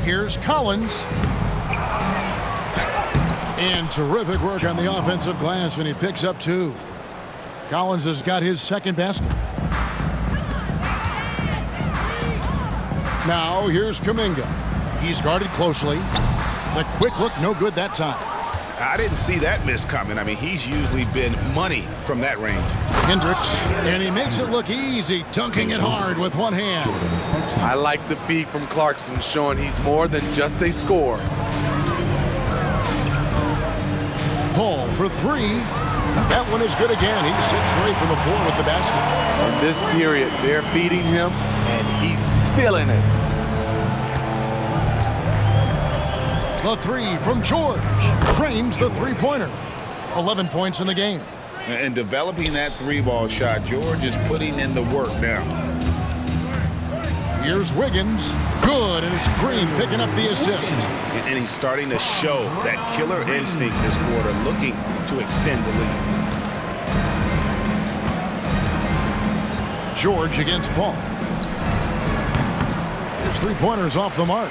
Here's Collins. And terrific work on the offensive glass, and he picks up 2. Collins has got his 2nd basket. Now here's Kuminga. He's guarded closely. The quick look, no good that time. I didn't see that miss coming. I mean, he's usually been money from that range. Hendricks, and he makes it look easy, dunking it hard with one hand. I like the feed from Clarkson, showing he's more than just a scorer. Paul for 3. That one is good again. He's 6 straight from the floor with the basket. In this period, they're feeding him, and he's feeling it. The 3 from George. Trains the three-pointer. 11 points in the game. And developing that 3-ball shot, George is putting in the work now. Here's Wiggins. Good, and it's Green picking up the assist. And he's starting to show that killer instinct this quarter, looking to extend the lead. George against Paul. His 3-pointers off the mark.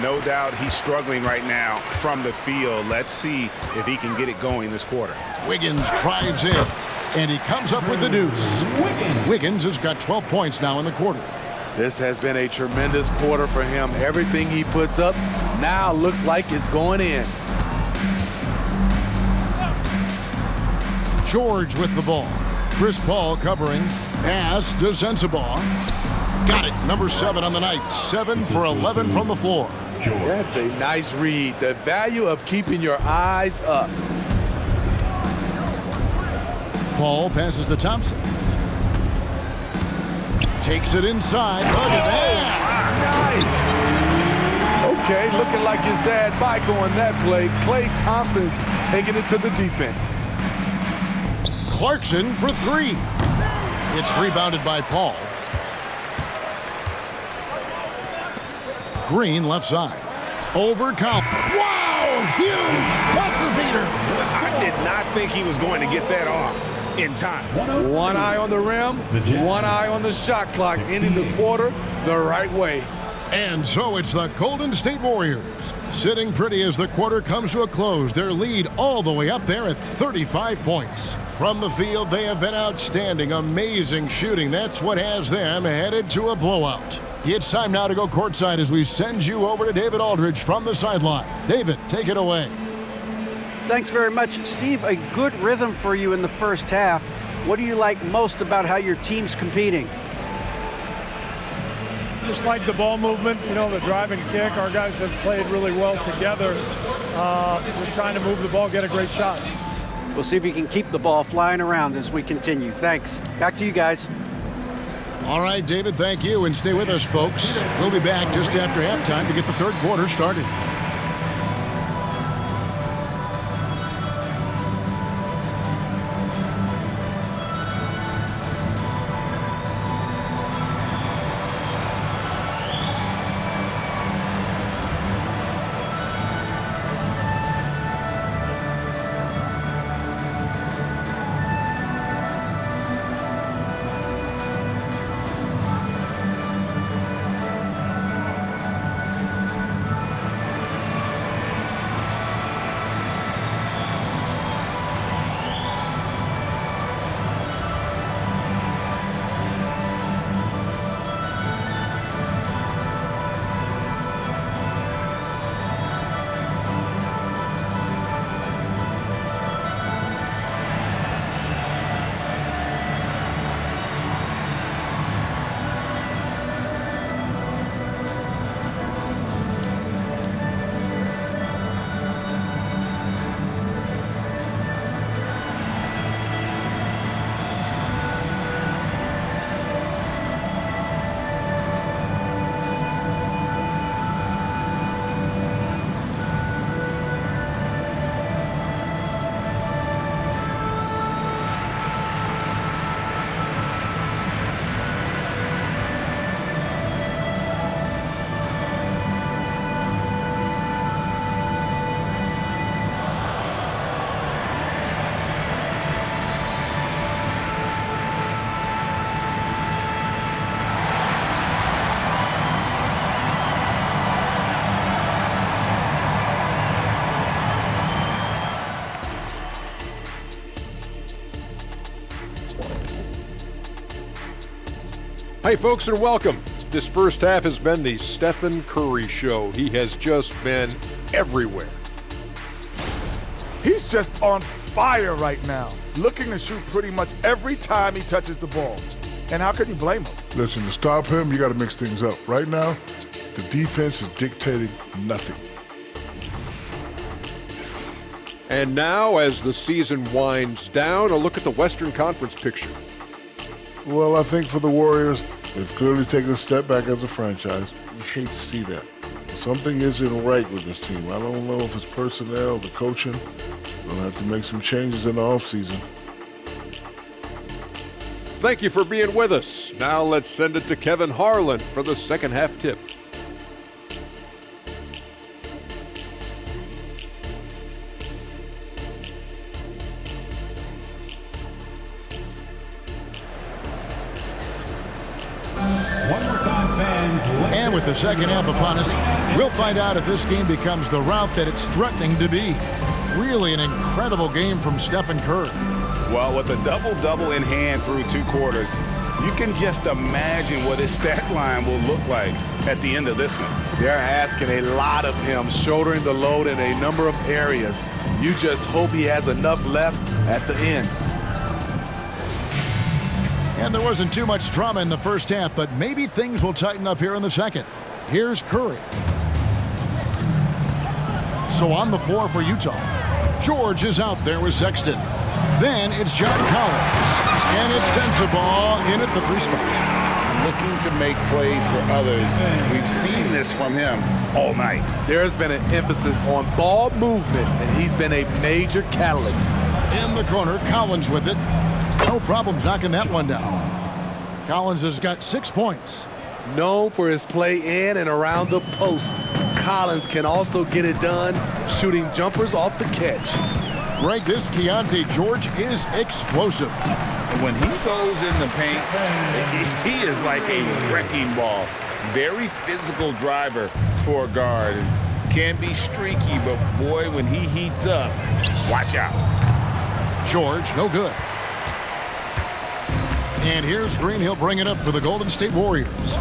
No doubt he's struggling right now from the field. Let's see if he can get it going this quarter. Wiggins drives in, and he comes up with the deuce. Wiggins has got 12 points now in the quarter. This has been a tremendous quarter for him. Everything he puts up now looks like it's going in. George with the ball. Chris Paul covering. Pass to Sensabaugh. Got it. Number 7 on the night. 7 for 11 from the floor. That's a nice read. The value of keeping your eyes up. Paul passes to Thompson. Takes it inside. Look at that. Nice. Okay, looking like his dad Michael on that play. Klay Thompson taking it to the defense. Clarkson for 3. It's rebounded by Paul. Green left side. Over Colin. Wow, huge buzzer beater. I did not think he was going to get that off in time. One eye on the rim, one eye on the shot clock, ending the quarter the right way. And so it's the Golden State Warriors sitting pretty as the quarter comes to a close. Their lead all the way up there at 35 points. From the field, they have been outstanding. Amazing shooting. That's what has them headed to a blowout. It's time now to go courtside as we send you over to David Aldridge from the sideline. David, take it away. Thanks very much, Steve. A good rhythm for you in the first half. What do you like most about how your team's competing? Just like the ball movement, you know, the drive and kick. Our guys have played really well together. Just trying to move the ball, get a great shot. We'll see if you can keep the ball flying around as we continue. Thanks. Back to you guys. All right, David, thank you, and stay with us, folks. We'll be back just after halftime to get the third quarter started. Hey, folks, and welcome. This first half has been the Stephen Curry show. He has just been everywhere. He's just on fire right now, looking to shoot pretty much every time he touches the ball. And how can you blame him? Listen, to stop him, you got to mix things up. Right now, the defense is dictating nothing. And now, as the season winds down, a look at the Western Conference picture. Well, I think for the Warriors, they've clearly taken a step back as a franchise. You hate to see that. Something isn't right with this team. I don't know if it's personnel, the coaching. They'll have to make some changes in the offseason. Thank you for being with us. Now let's send it to Kevin Harlan for the second half tip. And with the second half upon us, we'll find out if this game becomes the route that it's threatening to be. Really an incredible game from Stephen Curry. Well, with a double-double in hand through 2 quarters, you can just imagine what his stat line will look like at the end of this one. They're asking a lot of him, shouldering the load in a number of areas. You just hope he has enough left at the end. And there wasn't too much drama in the first half, but maybe things will tighten up here in the second. Here's Curry. So on the floor for Utah, George is out there with Sexton. Then it's John Collins, and it's Sensabaugh in at the 3 spot. Looking to make plays for others. We've seen this from him all night. There's been an emphasis on ball movement, and he's been a major catalyst. In the corner, Collins with it. No problems knocking that one down. Collins has got 6 points. Known for his play in and around the post, Collins can also get it done shooting jumpers off the catch. Greg, this Keontae George is explosive. When he goes in the paint, he is like a wrecking ball. Very physical driver for a guard. Can be streaky, but boy, when he heats up, watch out. George, no good. And here's Green. He'll bring it up for the Golden State Warriors.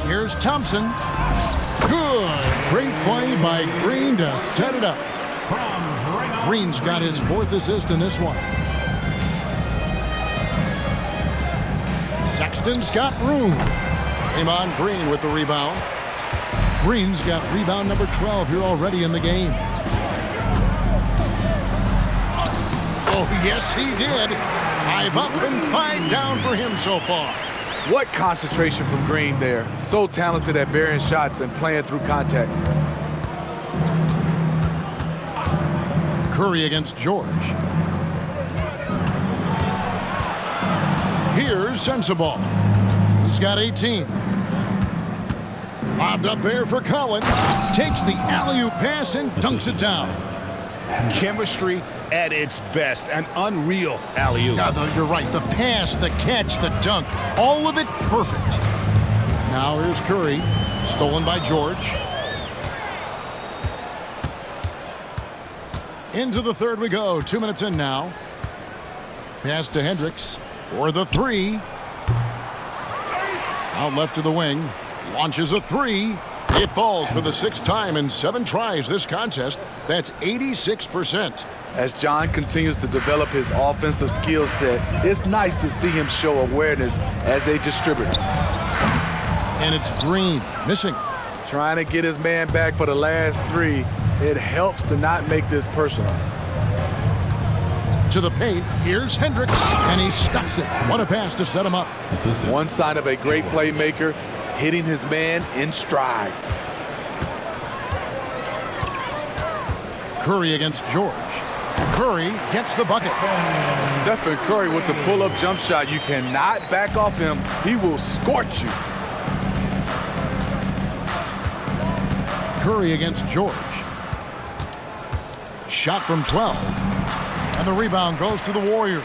Here's Thompson. Good. Great play by Green to set it up. Green's got his 4th assist in this one. Sexton's got room. Came on Green with the rebound. Green's got rebound number 12 here already in the game. Oh, yes, he did. 5 up and 5 down for him so far. What concentration from Green there. So talented at burying shots and playing through contact. Curry against George. Here's Sensabaugh. He's got 18. Lobbed up there for Colin. Takes the alley-oop pass and dunks it down. Chemistry at its best. An unreal alley-oop. You're right. The pass, the catch, the dunk. All of it perfect. Now here's Curry. Stolen by George. Into the third we go. 2 minutes in now. Pass to Hendricks for the 3. Out left to the wing. Launches a 3. It falls for the 6th time in 7 tries this contest. That's 86%. As John continues to develop his offensive skill set, it's nice to see him show awareness as a distributor. And it's Green missing. Trying to get his man back for the last 3. It helps to not make this personal. To the paint, here's Hendricks, and he stuffs it. What a pass to set him up. One sign of a great playmaker, hitting his man in stride. Curry against George. Curry gets the bucket. Stephen Curry with the pull-up jump shot. You cannot back off him. He will scorch you. Curry against George. Shot from 12. And the rebound goes to the Warriors.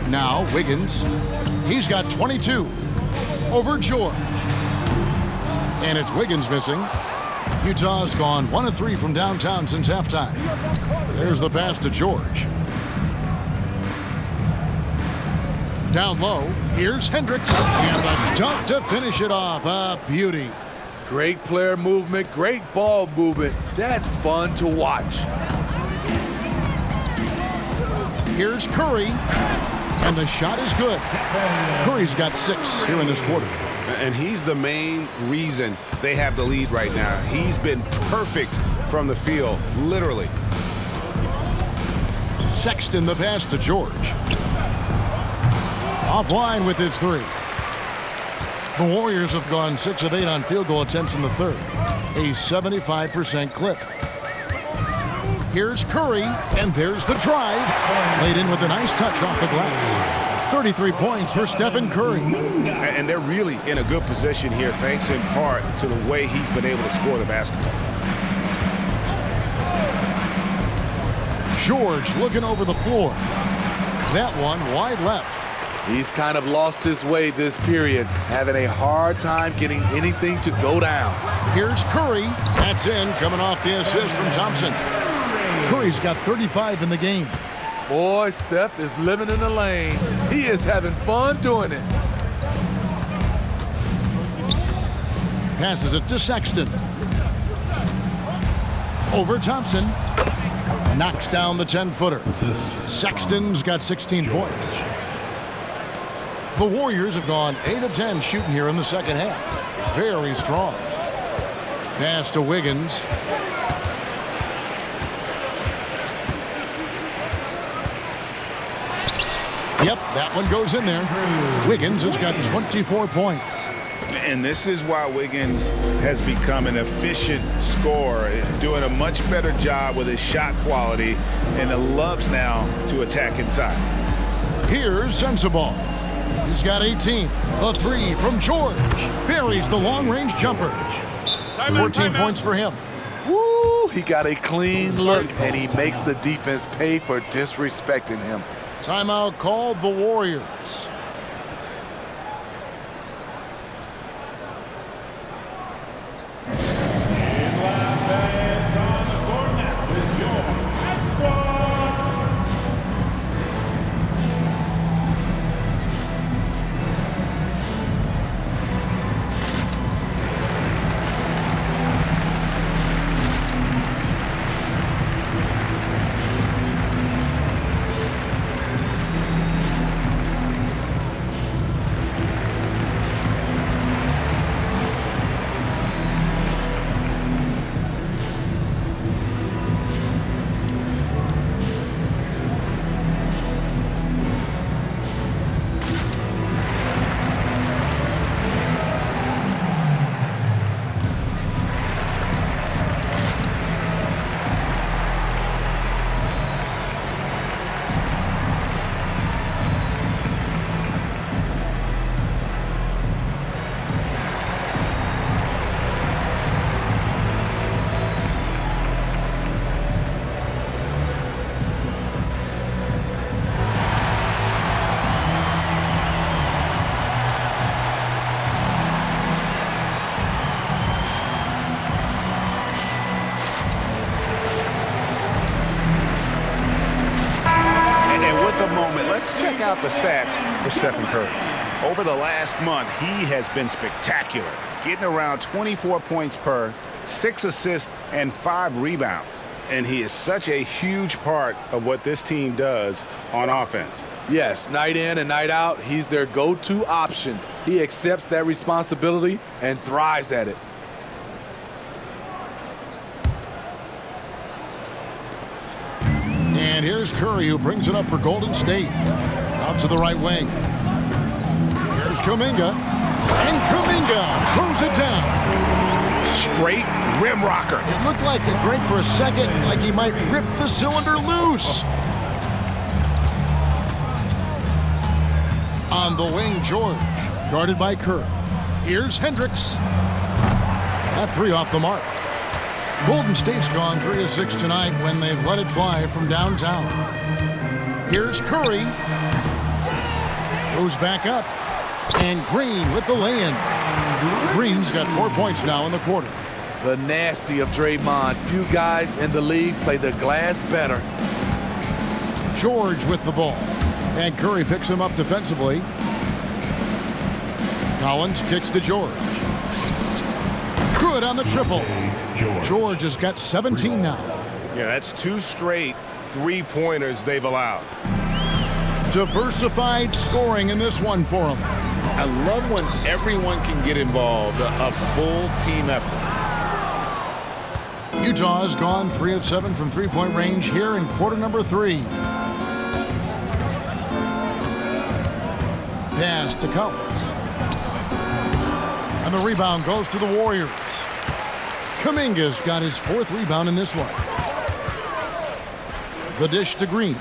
Now Wiggins. He's got 22 over George. And it's Wiggins missing. Utah's gone 1 of 3 from downtown since halftime. There's the pass to George. Down low, here's Hendricks, and a dunk to finish it off. A beauty. Great player movement, great ball movement. That's fun to watch. Here's Curry, and the shot is good. Curry's got 6 here in this quarter. And he's the main reason they have the lead right now. He's been perfect from the field, literally. Sexton the pass to George. Offline with his 3. The Warriors have gone 6 of 8 on field goal attempts in the third. A 75% clip. Here's Curry, and there's the drive. Laid in with a nice touch off the glass. 33 points for Stephen Curry. And they're really in a good position here, thanks in part to the way he's been able to score the basketball. George looking over the floor. That one wide left. He's kind of lost his way this period, having a hard time getting anything to go down. Here's Curry. That's in, coming off the assist from Thompson. Curry's got 35 in the game. Boy, Steph is living in the lane. He is having fun doing it. Passes it to Sexton. Over Thompson. Knocks down the 10-footer. Sexton's got 16 points. The Warriors have gone 8 of 10 shooting here in the second half. Very strong. Pass to Wiggins. Yep, that one goes in there. Wiggins has got 24 points. And this is why Wiggins has become an efficient scorer, doing a much better job with his shot quality, and loves now to attack inside. Here's Sensabaugh. He's got 18. The 3 from George. Buries the long-range jumper. 14 points for him. Woo! He got a clean look, and he makes the defense pay for disrespecting him. Timeout called the Warriors. Let's check out the stats for Stephen Curry. Over the last month, he has been spectacular, getting around 24 points per, 6 assists, and 5 rebounds. And he is such a huge part of what this team does on offense. Yes, night in and night out, he's their go-to option. He accepts that responsibility and thrives at it. And here's Curry, who brings it up for Golden State. Out to the right wing. Here's Kuminga. And Kuminga throws it down. Straight rim rocker. It looked like it great for a second, like he might rip the cylinder loose. On the wing, George, guarded by Curry. Here's Hendricks. That 3 off the mark. Golden State's gone 3 of 6 tonight when they've let it fly from downtown. Here's Curry. Goes back up. And Green with the lay-in. Green's got 4 points now in the quarter. The nasty of Draymond. Few guys in the league play the glass better. George with the ball. And Curry picks him up defensively. Collins kicks to George. Good on the triple. George has got 17 now. Yeah, that's 2 straight three-pointers they've allowed. Diversified scoring in this one for him. I love when everyone can get involved, a full team effort. Utah's gone 3 of 7 from three-point range here in quarter number 3. Pass to Collins. And the rebound goes to the Warriors. Kuminga's got his 4th rebound in this one. The dish to Green.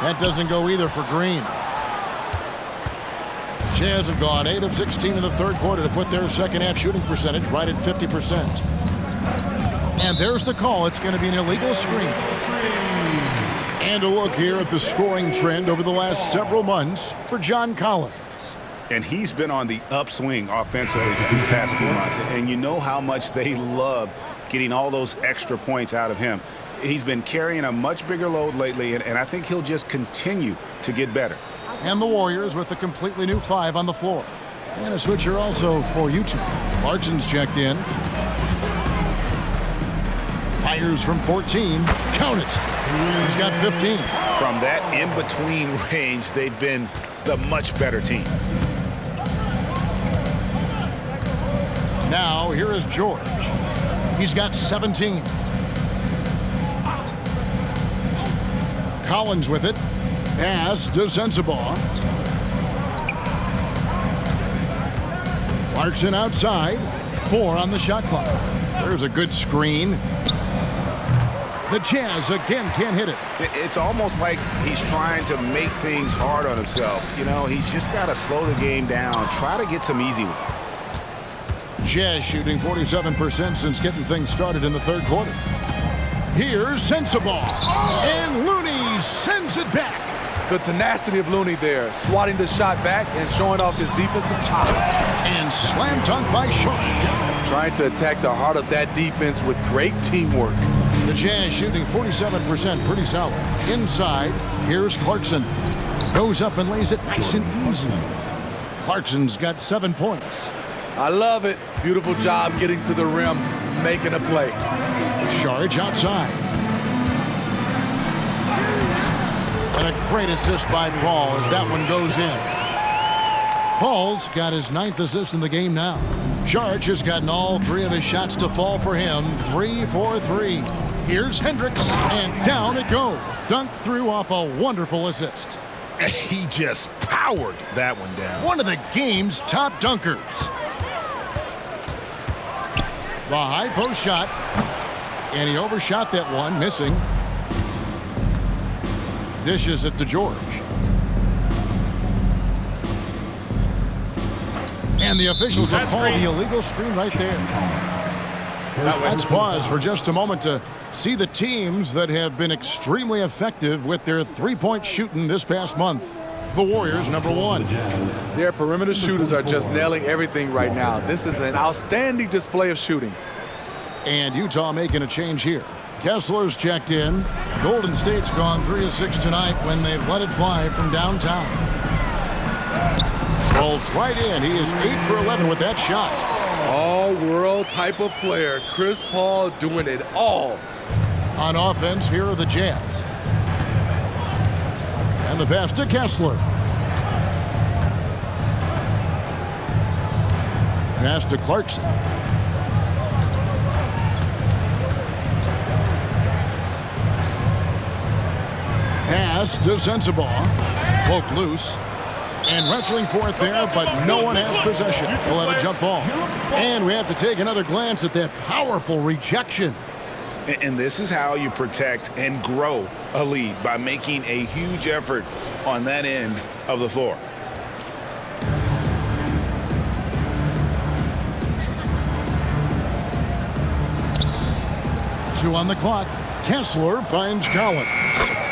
That doesn't go either for Green. Jazz have gone 8 of 16 in the third quarter to put their second half shooting percentage right at 50%. And there's the call. It's going to be an illegal screen. And a look here at the scoring trend over the last several months for John Collins. And he's been on the upswing offensively these past few months. And you know how much they love getting all those extra points out of him. He's been carrying a much bigger load lately, and I think he'll just continue to get better. And the Warriors with a completely new 5 on the floor. And a switcher also for Utah. Clarkson's checked in. Fires from 14. Count it. He's got 15. From that in-between range, they've been the much better team. Now, here is George. He's got 17. Collins with it. Pass to Sensabaugh. Clarkson outside. 4 on the shot clock. There's a good screen. The Jazz again can't hit it. It's almost like he's trying to make things hard on himself. You know, he's just got to slow the game down, try to get some easy ones. Jazz shooting 47% since getting things started in the third quarter. Here's Sensabaugh. And Looney sends it back. The tenacity of Looney there, swatting the shot back and showing off his defensive chops. And slam dunk by Sharp. Trying to attack the heart of that defense with great teamwork. The Jazz shooting 47%, pretty solid. Inside, here's Clarkson. Goes up and lays it nice and easy. Clarkson's got 7 points. I love it. Beautiful job getting to the rim, making a play. Charge outside. And a great assist by Paul as that one goes in. Paul's got his 9th assist in the game now. Charge has gotten all 3 of his shots to fall for him. 3 for 3. Here's Hendricks, and down it goes. Dunked through off a wonderful assist. He just powered that one down. One of the game's top dunkers. The high post shot, and he overshot that one, missing. Dishes it to George. And the officials have called the illegal screen right there. Let's pause for just a moment to see the teams that have been extremely effective with their three-point shooting this past month. The Warriors, number 1. Their perimeter shooters are just nailing everything right now. This is an outstanding display of shooting. And Utah making a change here. Kessler's checked in. Golden State's gone 3 of 6 tonight when they've let it fly from downtown. Rolls right in. He is 8 for 11 with that shot. All-world type of player. Chris Paul doing it all. On offense, here are the Jazz. And the pass to Kessler. Pass to Clarkson. Pass to Sensabaugh. Poked loose. And wrestling for it there, but no one has possession. We'll have a jump ball. And we have to take another glance at that powerful rejection. And this is how you protect and grow a lead, by making a huge effort on that end of the floor. Two on the clock. Kessler finds Colin.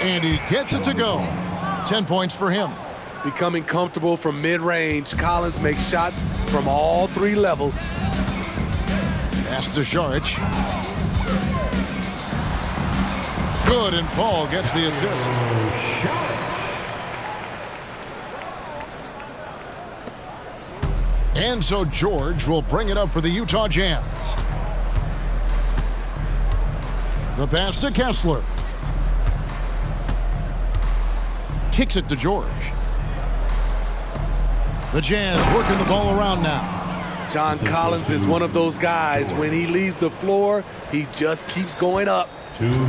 And he gets it to go. 10 points for him. Becoming comfortable from mid-range, Collins makes shots from all 3 levels. Pass to Saric. Good Good, and Paul gets the assist. And so George will bring it up for the Utah Jazz. The pass to Kessler. Kicks it to George. The Jazz working the ball around now. John Collins is one of those guys. When he leaves the floor, he just keeps going up.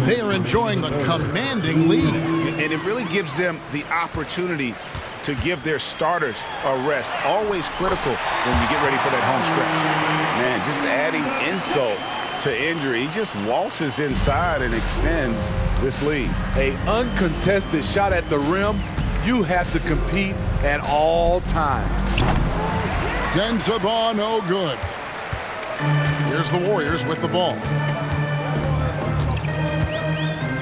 They are enjoying the commanding lead. And it really gives them the opportunity to give their starters a rest. Always critical when you get ready for that home stretch. Man, just adding insult to injury. He just waltzes inside and extends this lead. An uncontested shot at the rim, you have to compete at all times. Sends the ball, no good. Here's the Warriors with the ball.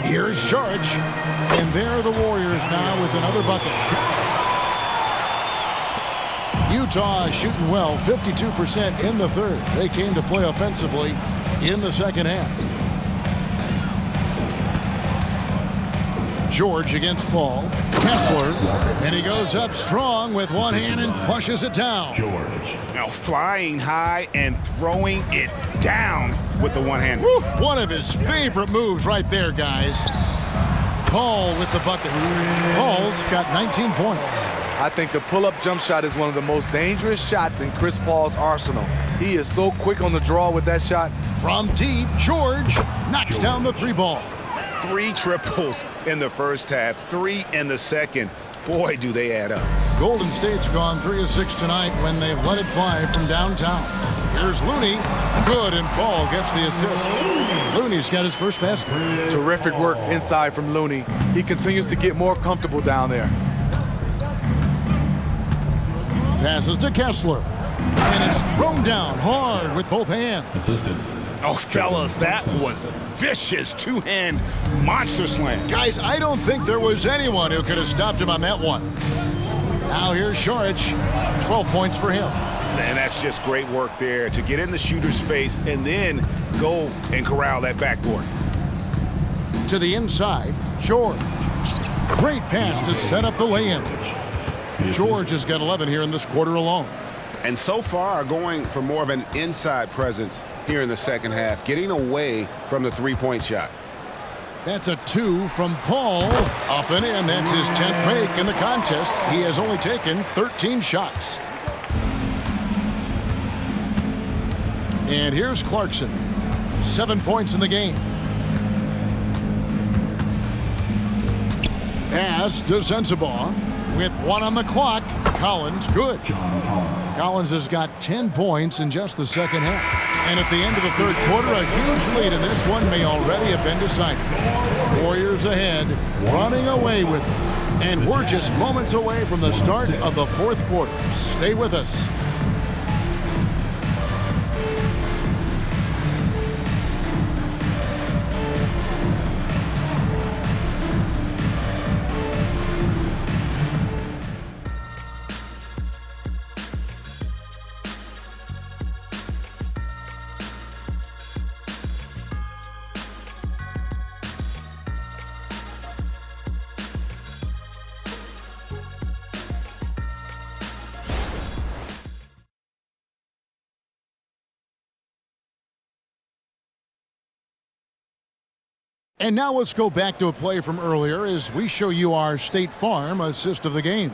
Here's Sharch, and there are the Warriors now with another bucket. Utah shooting well, 52% in the third. They came to play offensively in the second half. George against Paul. Kessler, and he goes up strong with one hand and flushes it down. George. Now flying high and throwing it down with the one hand. Woo, one of his favorite moves right there, guys. Paul with the bucket. Paul's got 19 points. I think the pull-up jump shot is one of the most dangerous shots in Chris Paul's arsenal. He is so quick on the draw with that shot. From deep, George knocks down the three ball. 3 triples in the first half, 3 in the second. Boy, do they add up. Golden State's gone 3 of 6 tonight when they've let it fly from downtown. Here's Looney. Good, and Paul gets the assist. Looney's got his first basket. Terrific work inside from Looney. He continues to get more comfortable down there. Passes to Kessler. And it's thrown down hard with both hands. Oh, fellas, that was a vicious two-hand monster slam. Guys, I don't think there was anyone who could have stopped him on that one. Now here's Sharch. 12 points for him. And that's just great work there to get in the shooter's face and then go and corral that backboard. To the inside, George. Great pass to set up the lay-in. George has got 11 here in this quarter alone. And so far going for more of an inside presence here in the second half, getting away from the three-point shot. That's a 2 from Paul. Up and in. That's his 10th make in the contest. He has only taken 13 shots. And here's Clarkson. 7 points in the game. Pass to Sensabaugh. With 1 on the clock, Collins good. Collins has got 10 points in just the second half. And at the end of the third quarter, a huge lead, and this one may already have been decided. Warriors ahead, running away with it. And we're just moments away from the start of the fourth quarter. Stay with us. And now let's go back to a play from earlier as we show you our State Farm assist of the game.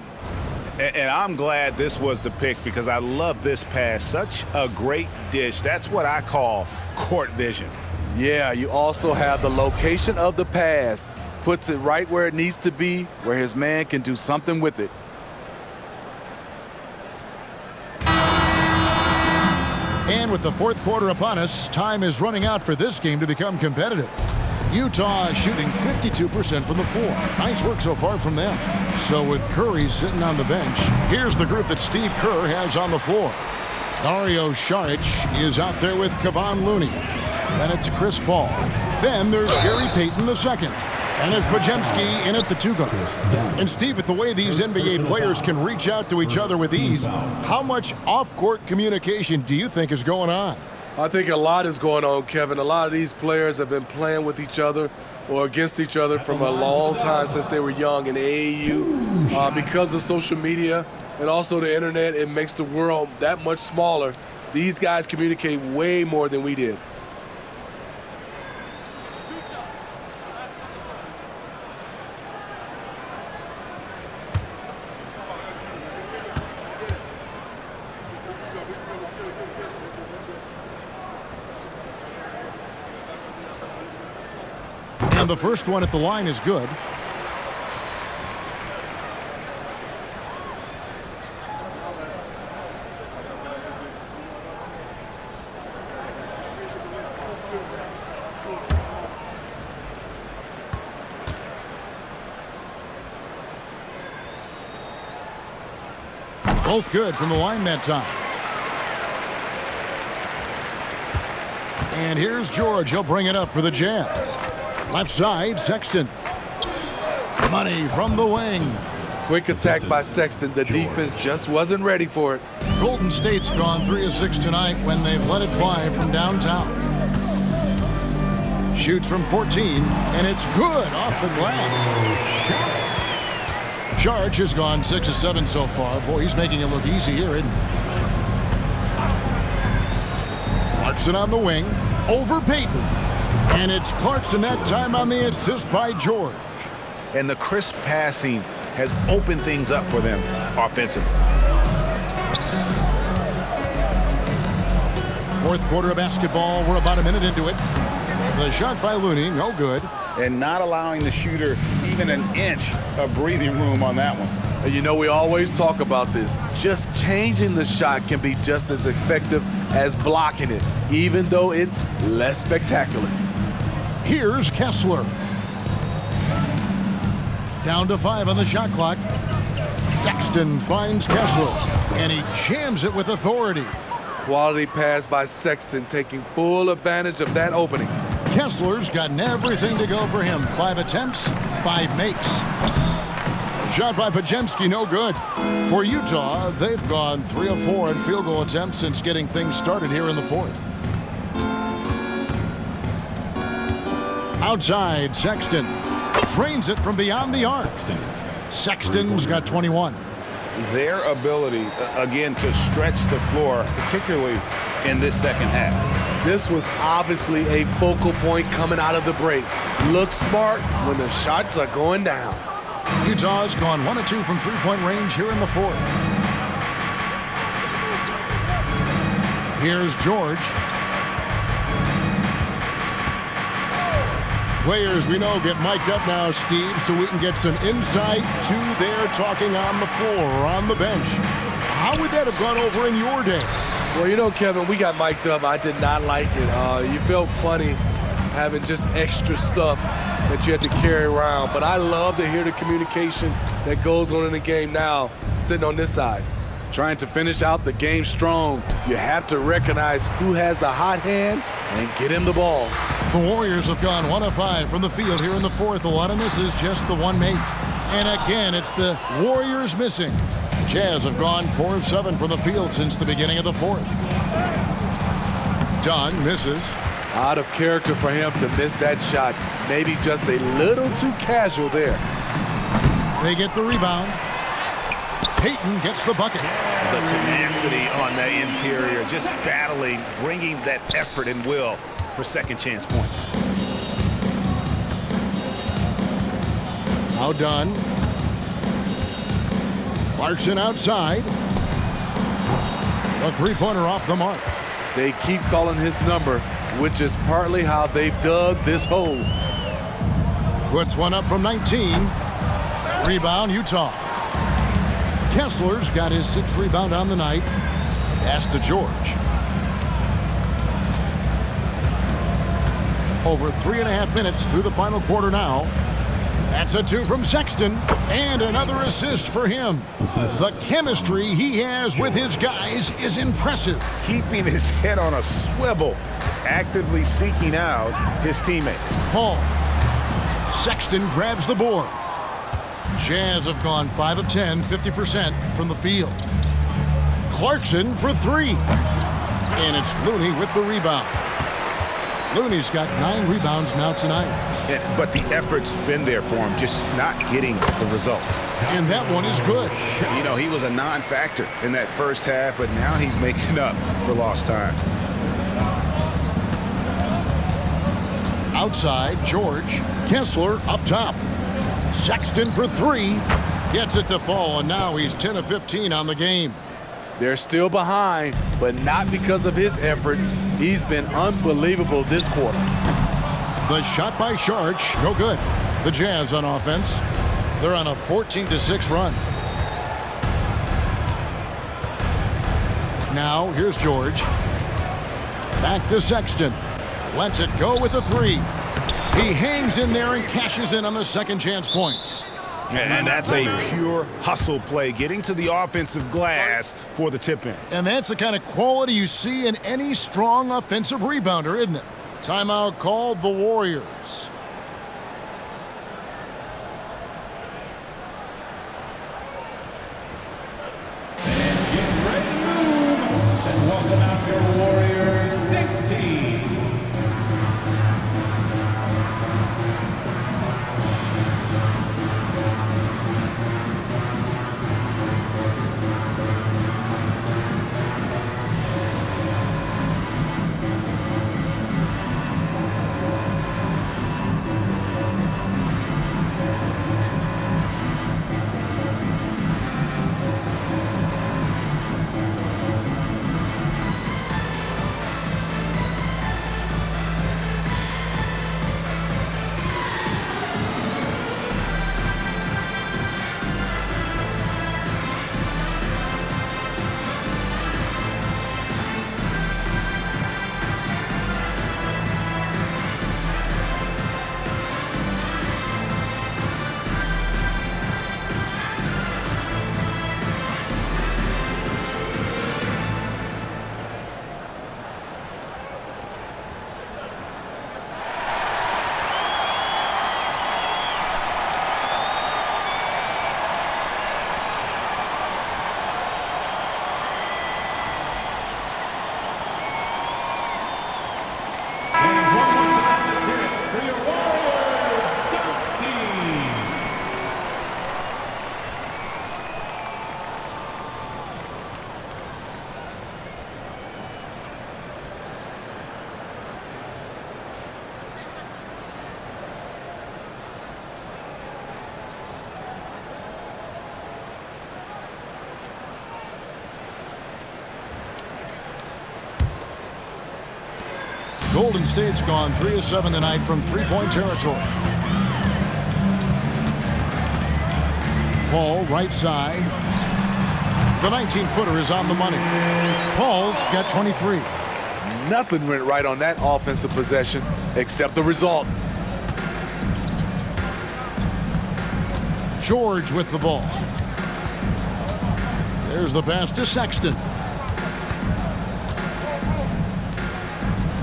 And I'm glad this was the pick because I love this pass. Such a great dish. That's what I call court vision. Yeah, you also have the location of the pass. Puts it right where it needs to be, where his man can do something with it. And with the fourth quarter upon us, time is running out for this game to become competitive. Utah shooting 52% from the floor. Nice work so far from them. So with Curry sitting on the bench, here's the group that Steve Kerr has on the floor. Dario Saric is out there with Kevon Looney. Then it's Chris Paul. Then there's Gary Payton II. And it's Podziemski in at the 2 guard. And Steve, with the way these NBA players can reach out to each other with ease, how much off-court communication do you think is going on? I think a lot is going on, Kevin. A lot of these players have been playing with each other or against each other from a long time since they were young in AAU. Because of social media and also the internet, it makes the world that much smaller. These guys communicate way more than we did. And the first one at the line is good. Both good from the line that time. And here's George. He'll bring it up for the Jazz. Left side, Sexton. Money from the wing. Quick attack by Sexton. The defense just wasn't ready for it. Golden State's gone 3 of 6 tonight when they've let it fly from downtown. Shoots from 14, and it's good off the glass. Charge has gone 6 of 7 so far. Boy, he's making it look easy here, isn't he? Clarkson on the wing, over Payton. And it's Clarkson that time on the assist by George. And the crisp passing has opened things up for them offensively. Fourth quarter of basketball. We're about a minute into it. The shot by Looney, no good. And not allowing the shooter even an inch of breathing room on that one. And you know, we always talk about this. Just changing the shot can be just as effective as blocking it, even though it's less spectacular. Here's Kessler. Down to 5 on the shot clock. Sexton finds Kessler, and he jams it with authority. Quality pass by Sexton, taking full advantage of that opening. Kessler's gotten everything to go for him. 5 attempts, 5 makes. Shot by Pajemski, no good. For Utah, they've gone 3 of 4 in field goal attempts since getting things started here in the fourth. Outside, Sexton drains it from beyond the arc. Sexton's got 21. Their ability, again, to stretch the floor, particularly in this second half. This was obviously a focal point coming out of the break. Looks smart when the shots are going down. Utah's gone 1 of 2 from three-point range here in the fourth. Here's George. Players we know get mic'd up now, Steve, so we can get some insight to their talking on the floor or on the bench. How would that have gone over in your day? Well, you know, Kevin, we got mic'd up. I did not like it. You felt funny having just extra stuff that you had to carry around. But I love to hear the communication that goes on in the game now, sitting on this side. Trying to finish out the game strong, you have to recognize who has the hot hand and get him the ball. The Warriors have gone 1 of 5 from the field here in the fourth. A lot of misses, just the 1 make. And again, it's the Warriors missing. Jazz have gone 4 of 7 from the field since the beginning of the fourth. Dunn misses. Out of character for him to miss that shot. Maybe just a little too casual there. They get the rebound. Payton gets the bucket. The tenacity on the interior, just battling, bringing that effort and will for second chance points. Now done. Clarkson outside. A three-pointer off the mark. They keep calling his number, which is partly how they've dug this hole. Puts one up from 19. Rebound, Utah. Kessler's got his 6th rebound on the night. Pass to George. Over 3.5 minutes through the final quarter now. That's a 2 from Sexton, and another assist for him. The chemistry he has with his guys is impressive. Keeping his head on a swivel, actively seeking out his teammate. Paul. Sexton grabs the board. Jazz have gone 5 of 10, 50% from the field. Clarkson for 3. And it's Looney with the rebound. Looney's got 9 rebounds now tonight. But the effort's been there for him, just not getting the results. And that one is good. You know, he was a non-factor in that first half, but now he's making up for lost time. Outside, George. Kessler up top. Sexton for 3. Gets it to fall, and now he's 10 of 15 on the game. They're still behind, but not because of his efforts. He's been unbelievable this quarter. The shot by Sharch, no good. The Jazz on offense. They're on a 14-6 run. Now, here's George. Back to Sexton. Lets it go with a 3. He hangs in there and cashes in on the second chance points. And that's a pure hustle play, getting to the offensive glass for the tip-in. And that's the kind of quality you see in any strong offensive rebounder, isn't it? Timeout called the Warriors. And get ready to move. And welcome out your Warriors next team. Golden State's gone 3 of 7 tonight from three-point territory. Paul, right side. The 19-footer is on the money. Paul's got 23. Nothing went right on that offensive possession except the result. George with the ball. There's the pass to Sexton.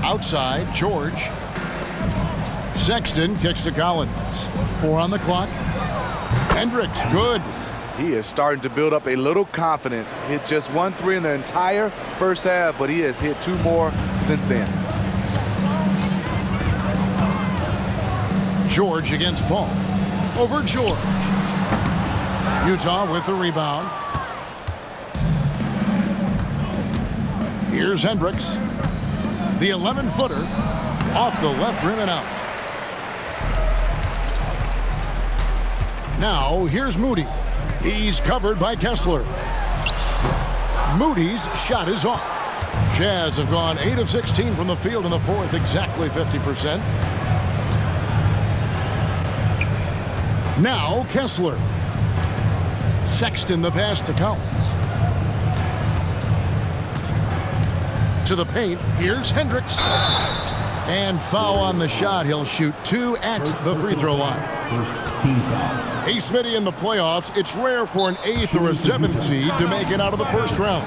Outside, George. Sexton kicks to Collins. 4 on the clock. Hendricks, good. He is starting to build up a little confidence. Hit just 1 3 in the entire first half, but he has hit 2 more since then. George against Paul. Over George. Utah with the rebound. Here's Hendricks. The 11-footer off the left rim and out. Now here's Moody. He's covered by Kessler. Moody's shot is off. Jazz have gone 8 of 16 from the field in the fourth, exactly 50%. Now Kessler. Sexton the pass to Collins. To the paint, here's Hendricks. And foul on the shot. He'll shoot 2 at the free throw line. First team foul. Hey, Smitty, in the playoffs, it's rare for an 8th or a 7th seed to make it out of the first round.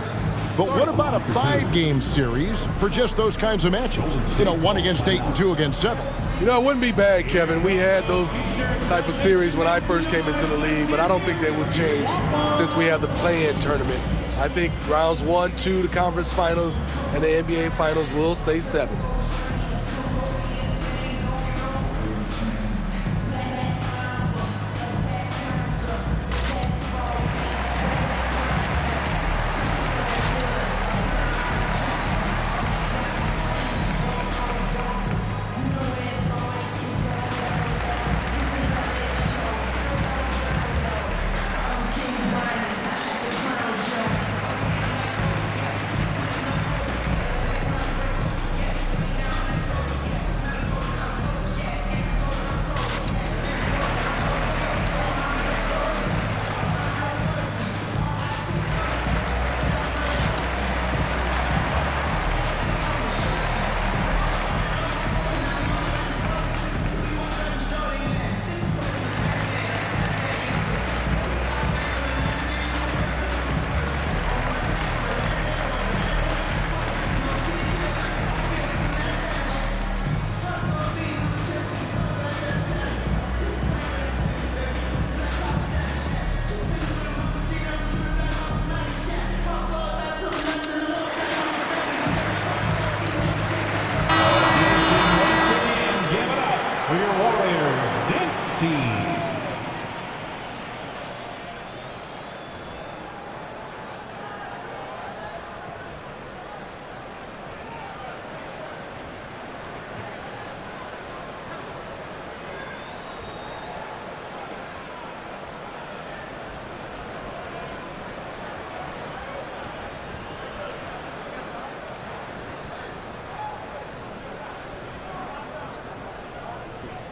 But what about a 5-game series for just those kinds of matchups? You know, 1 against 8 and 2 against 7. You know, it wouldn't be bad, Kevin. We had those type of series when I first came into the league, but I don't think they would change since we have the play-in tournament. I think rounds 1, 2, the conference finals, and the NBA finals will stay 7.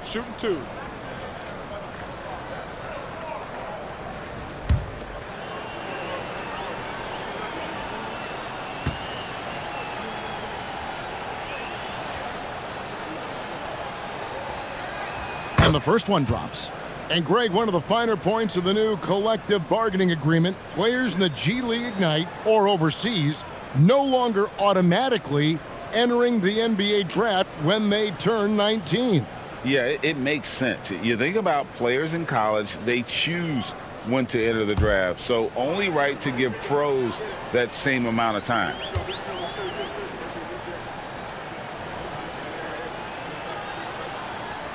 Shooting 2. And the first one drops. And Greg, one of the finer points of the new collective bargaining agreement, players in the G League Ignite or overseas no longer automatically entering the NBA draft when they turn 19. Yeah, it makes sense. You think about players in college, they choose when to enter the draft. So only right to give pros that same amount of time.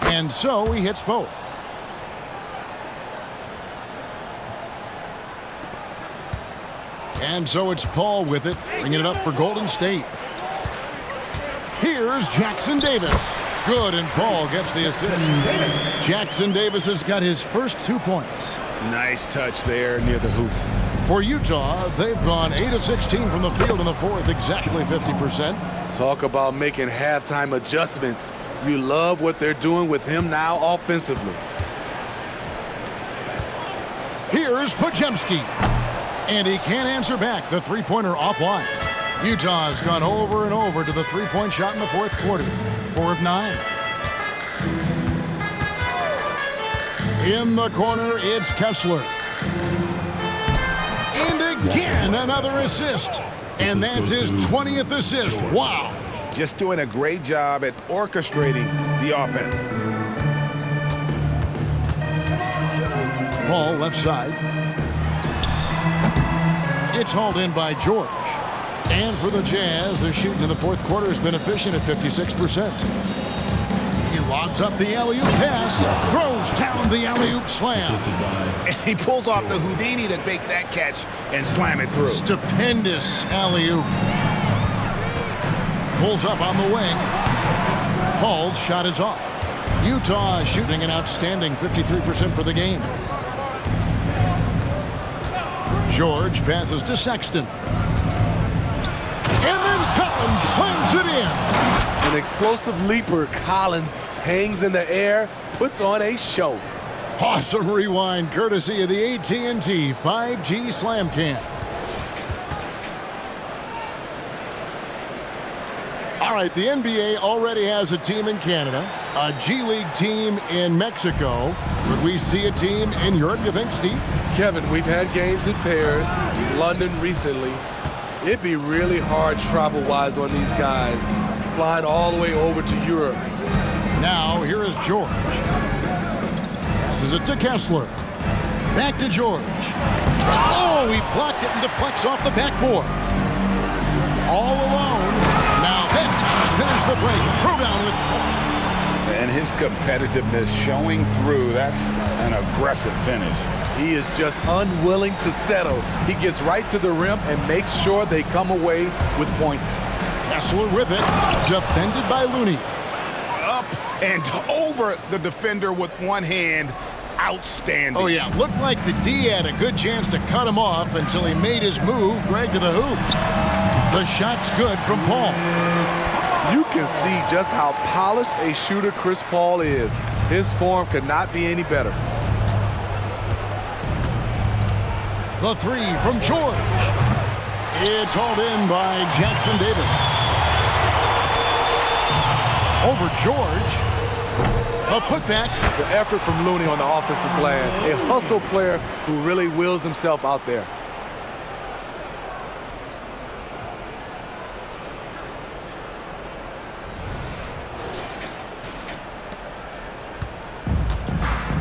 And so he hits both. And so it's Paul with it, bringing it up for Golden State. Here's Jackson Davis. Good, and Paul gets the assist. Jackson Davis has got his first 2 points. Nice touch there near the hoop. For Utah, they've gone 8 of 16 from the field in the fourth, exactly 50%. Talk about making halftime adjustments. You love what they're doing with him now offensively. Here's Podziemski. And he can't answer back. The three-pointer offline. Utah's gone over and over to the three-point shot in the fourth quarter. 4 of 9. In the corner, it's Kessler. And again, another assist. And that's his 20th assist. Wow. Just doing a great job at orchestrating the offense. Ball left side. It's hauled in by George. And for the Jazz, their shooting in the fourth quarter has been efficient at 56%. He lobs up the alley-oop pass, throws down the alley-oop slam. And he pulls off the Houdini to make that catch and slam it through. Stupendous alley-oop. Pulls up on the wing. Paul's shot is off. Utah shooting an outstanding 53% for the game. George passes to Sexton. And then Colin slams it in. An explosive leaper, Collins hangs in the air, puts on a show. Awesome rewind courtesy of the AT&T 5G Slam Cam. All right, the NBA already has a team in Canada, a G League team in Mexico. Could we see a team in Europe, you think, Steve? Kevin, we've had games in Paris, London recently. It'd be really hard travel-wise on these guys, flying all the way over to Europe. Now, here is George. Passes it to Kessler. Back to George. Oh, he blocked it and deflects off the backboard. All alone. Now that's how to finish the break. Throwdown with force. And his competitiveness showing through. That's an aggressive finish. He is just unwilling to settle. He gets right to the rim and makes sure they come away with points. Kessler with it. Defended by Looney. Up and over the defender with one hand. Outstanding. Oh, yeah. Looked like the D had a good chance to cut him off until he made his move right to the hoop. The shot's good from Paul. You can see just how polished a shooter Chris Paul is. His form could not be any better. The three from George. It's hauled in by Jackson Davis. Over George. A putback. The effort from Looney on the offensive glass. A hustle player who really wills himself out there.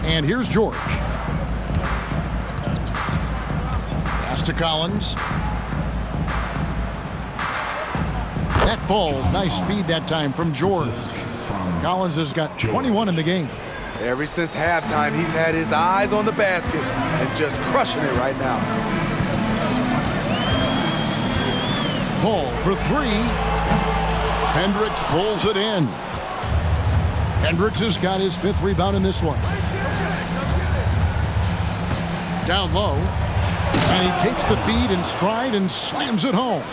And here's George. Pass to Collins. That falls. Nice feed that time from George. Collins has got 21 in the game. Ever since halftime, he's had his eyes on the basket and just crushing it right now. Paul for three. Hendricks pulls it in. Hendricks has got his 5th rebound in this one. Down low. And he takes the feed in stride and slams it home.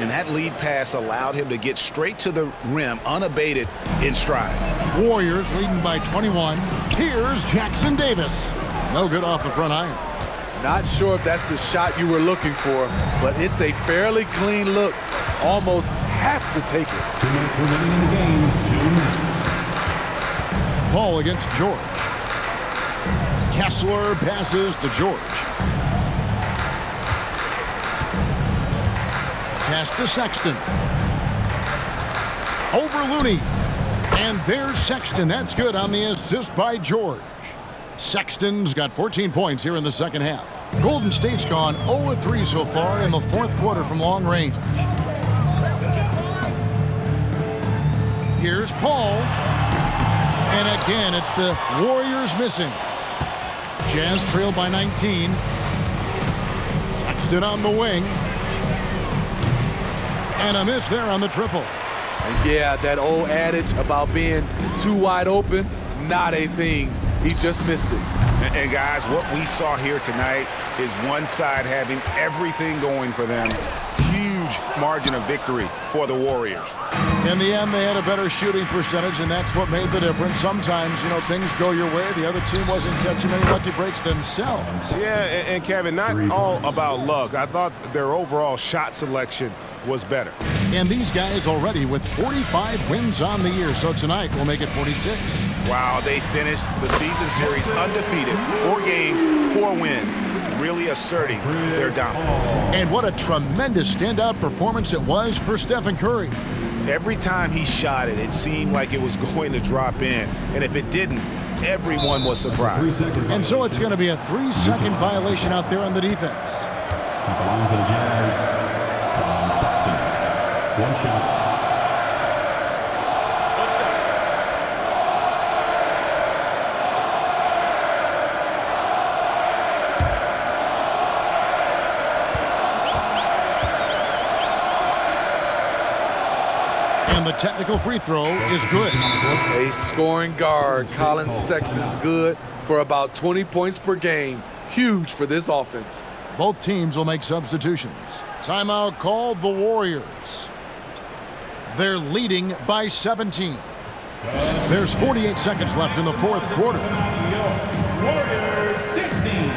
And that lead pass allowed him to get straight to the rim unabated in stride. Warriors leading by 21. Here's Jackson Davis. No good off the front iron. Not sure if that's the shot you were looking for, but it's a fairly clean look. Almost have to take it. 2 minutes remaining in the game. 2 minutes. Paul against George. Kessler passes to George. Pass to Sexton. Over Looney. And there's Sexton. That's good on the assist by George. Sexton's got 14 points here in the second half. Golden State's gone 0-3 so far in the 4th quarter from long range. Here's Paul. And again, it's the Warriors missing. Jazz trailed by 19. Sexton on the wing. And a miss there on the triple. And yeah, that old adage about being too wide open, not a thing. He just missed it. And guys, what we saw here tonight is one side having everything going for them. Huge margin of victory for the Warriors. In the end, they had a better shooting percentage, and that's what made the difference. Sometimes, things go your way. The other team wasn't catching many lucky breaks themselves. Yeah, and Kevin, not all about luck. I thought their overall shot selection was better. And these guys already with 45 wins on the year, so tonight we'll make it 46. Wow, they finished the season series undefeated. 4 games, 4 wins, really asserting their dominance. And what a tremendous standout performance it was for Stephen Curry. Every time he shot it, it seemed like it was going to drop in. And if it didn't, everyone was surprised. And so it's going to be a 3-second violation out there on the defense. At the line for the Jazz, Sexton. 1 shot. And the technical free throw is good. A scoring guard, Colin Sexton's good for about 20 points per game. Huge for this offense. Both teams will make substitutions. Timeout called the Warriors. They're leading by 17. There's 48 seconds left in the 4th quarter. Warriors 16.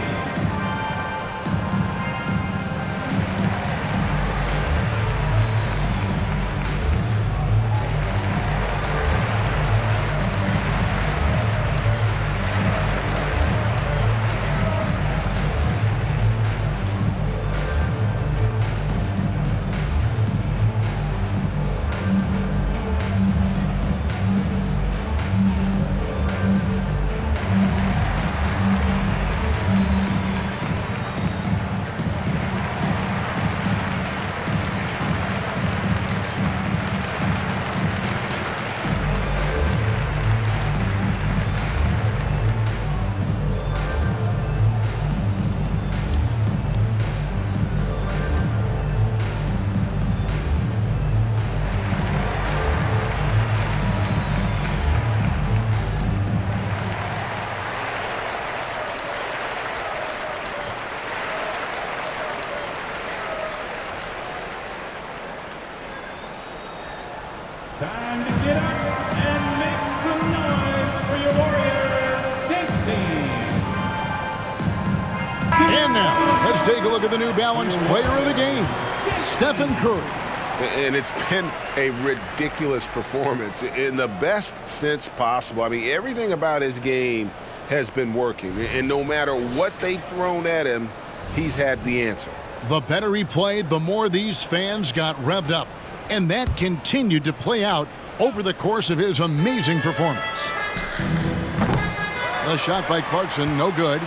Time to get up and make some noise for your Warriors dance team. And now, let's take a look at the New Balance player of the game, Stephen Curry. And it's been a ridiculous performance in the best sense possible. I mean, everything about his game has been working. And no matter what they've thrown at him, he's had the answer. The better he played, the more these fans got revved up. And that continued to play out over the course of his amazing performance. The shot by Clarkson, no good.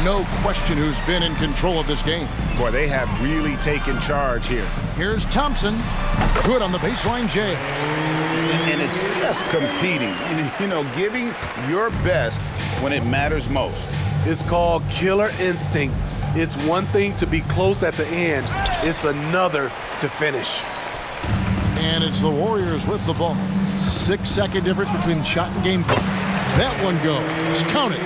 No question who's been in control of this game. Boy, they have really taken charge here. Here's Thompson. Good on the baseline, Jay. And it's just competing. You know, giving your best when it matters most. It's called killer instinct. It's one thing to be close at the end. It's another to finish. And it's the Warriors with the ball. 6-second difference between shot and game clock. That one goes. Count it.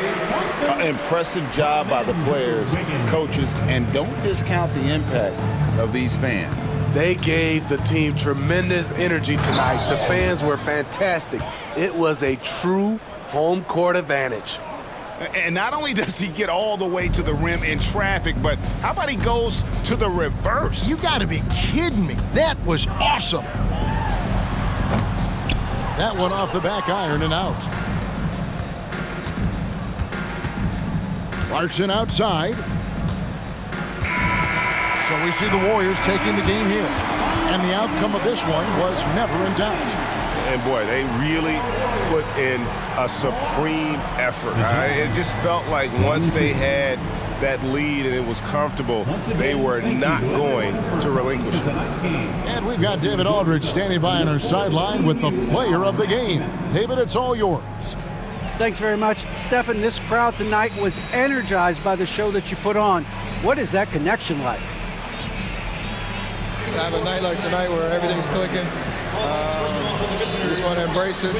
Impressive job by the players, coaches, and don't discount the impact of these fans. They gave the team tremendous energy tonight. The fans were fantastic. It was a true home court advantage. And not only does he get all the way to the rim in traffic, but how about he goes to the reverse? You gotta be kidding me. That was awesome. That one off the back iron and out. Clarkson outside. So we see the Warriors taking the game here. And the outcome of this one was never in doubt. And boy, they really put in a supreme effort. It just felt like once they had that lead and it was comfortable, they were not going to relinquish it. And we've got David Aldridge standing by on our sideline with the player of the game. David, it's all yours. Thanks very much. Stephen, this crowd tonight was energized by the show that you put on. What is that connection like? I have a night like tonight where everything's clicking. We just want to embrace it.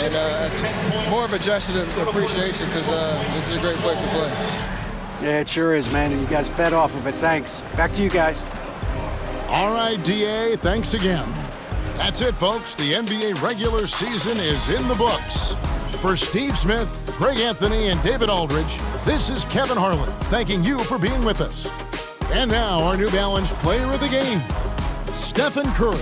And more of a gesture of appreciation because this is a great place to play. Yeah, it sure is, man. And you guys fed off of it. Thanks. Back to you guys. All right, DA, thanks again. That's it, folks. The NBA regular season is in the books. For Steve Smith, Greg Anthony, and David Aldridge, this is Kevin Harlan thanking you for being with us. And now our New Balance player of the game, Stephen Curry.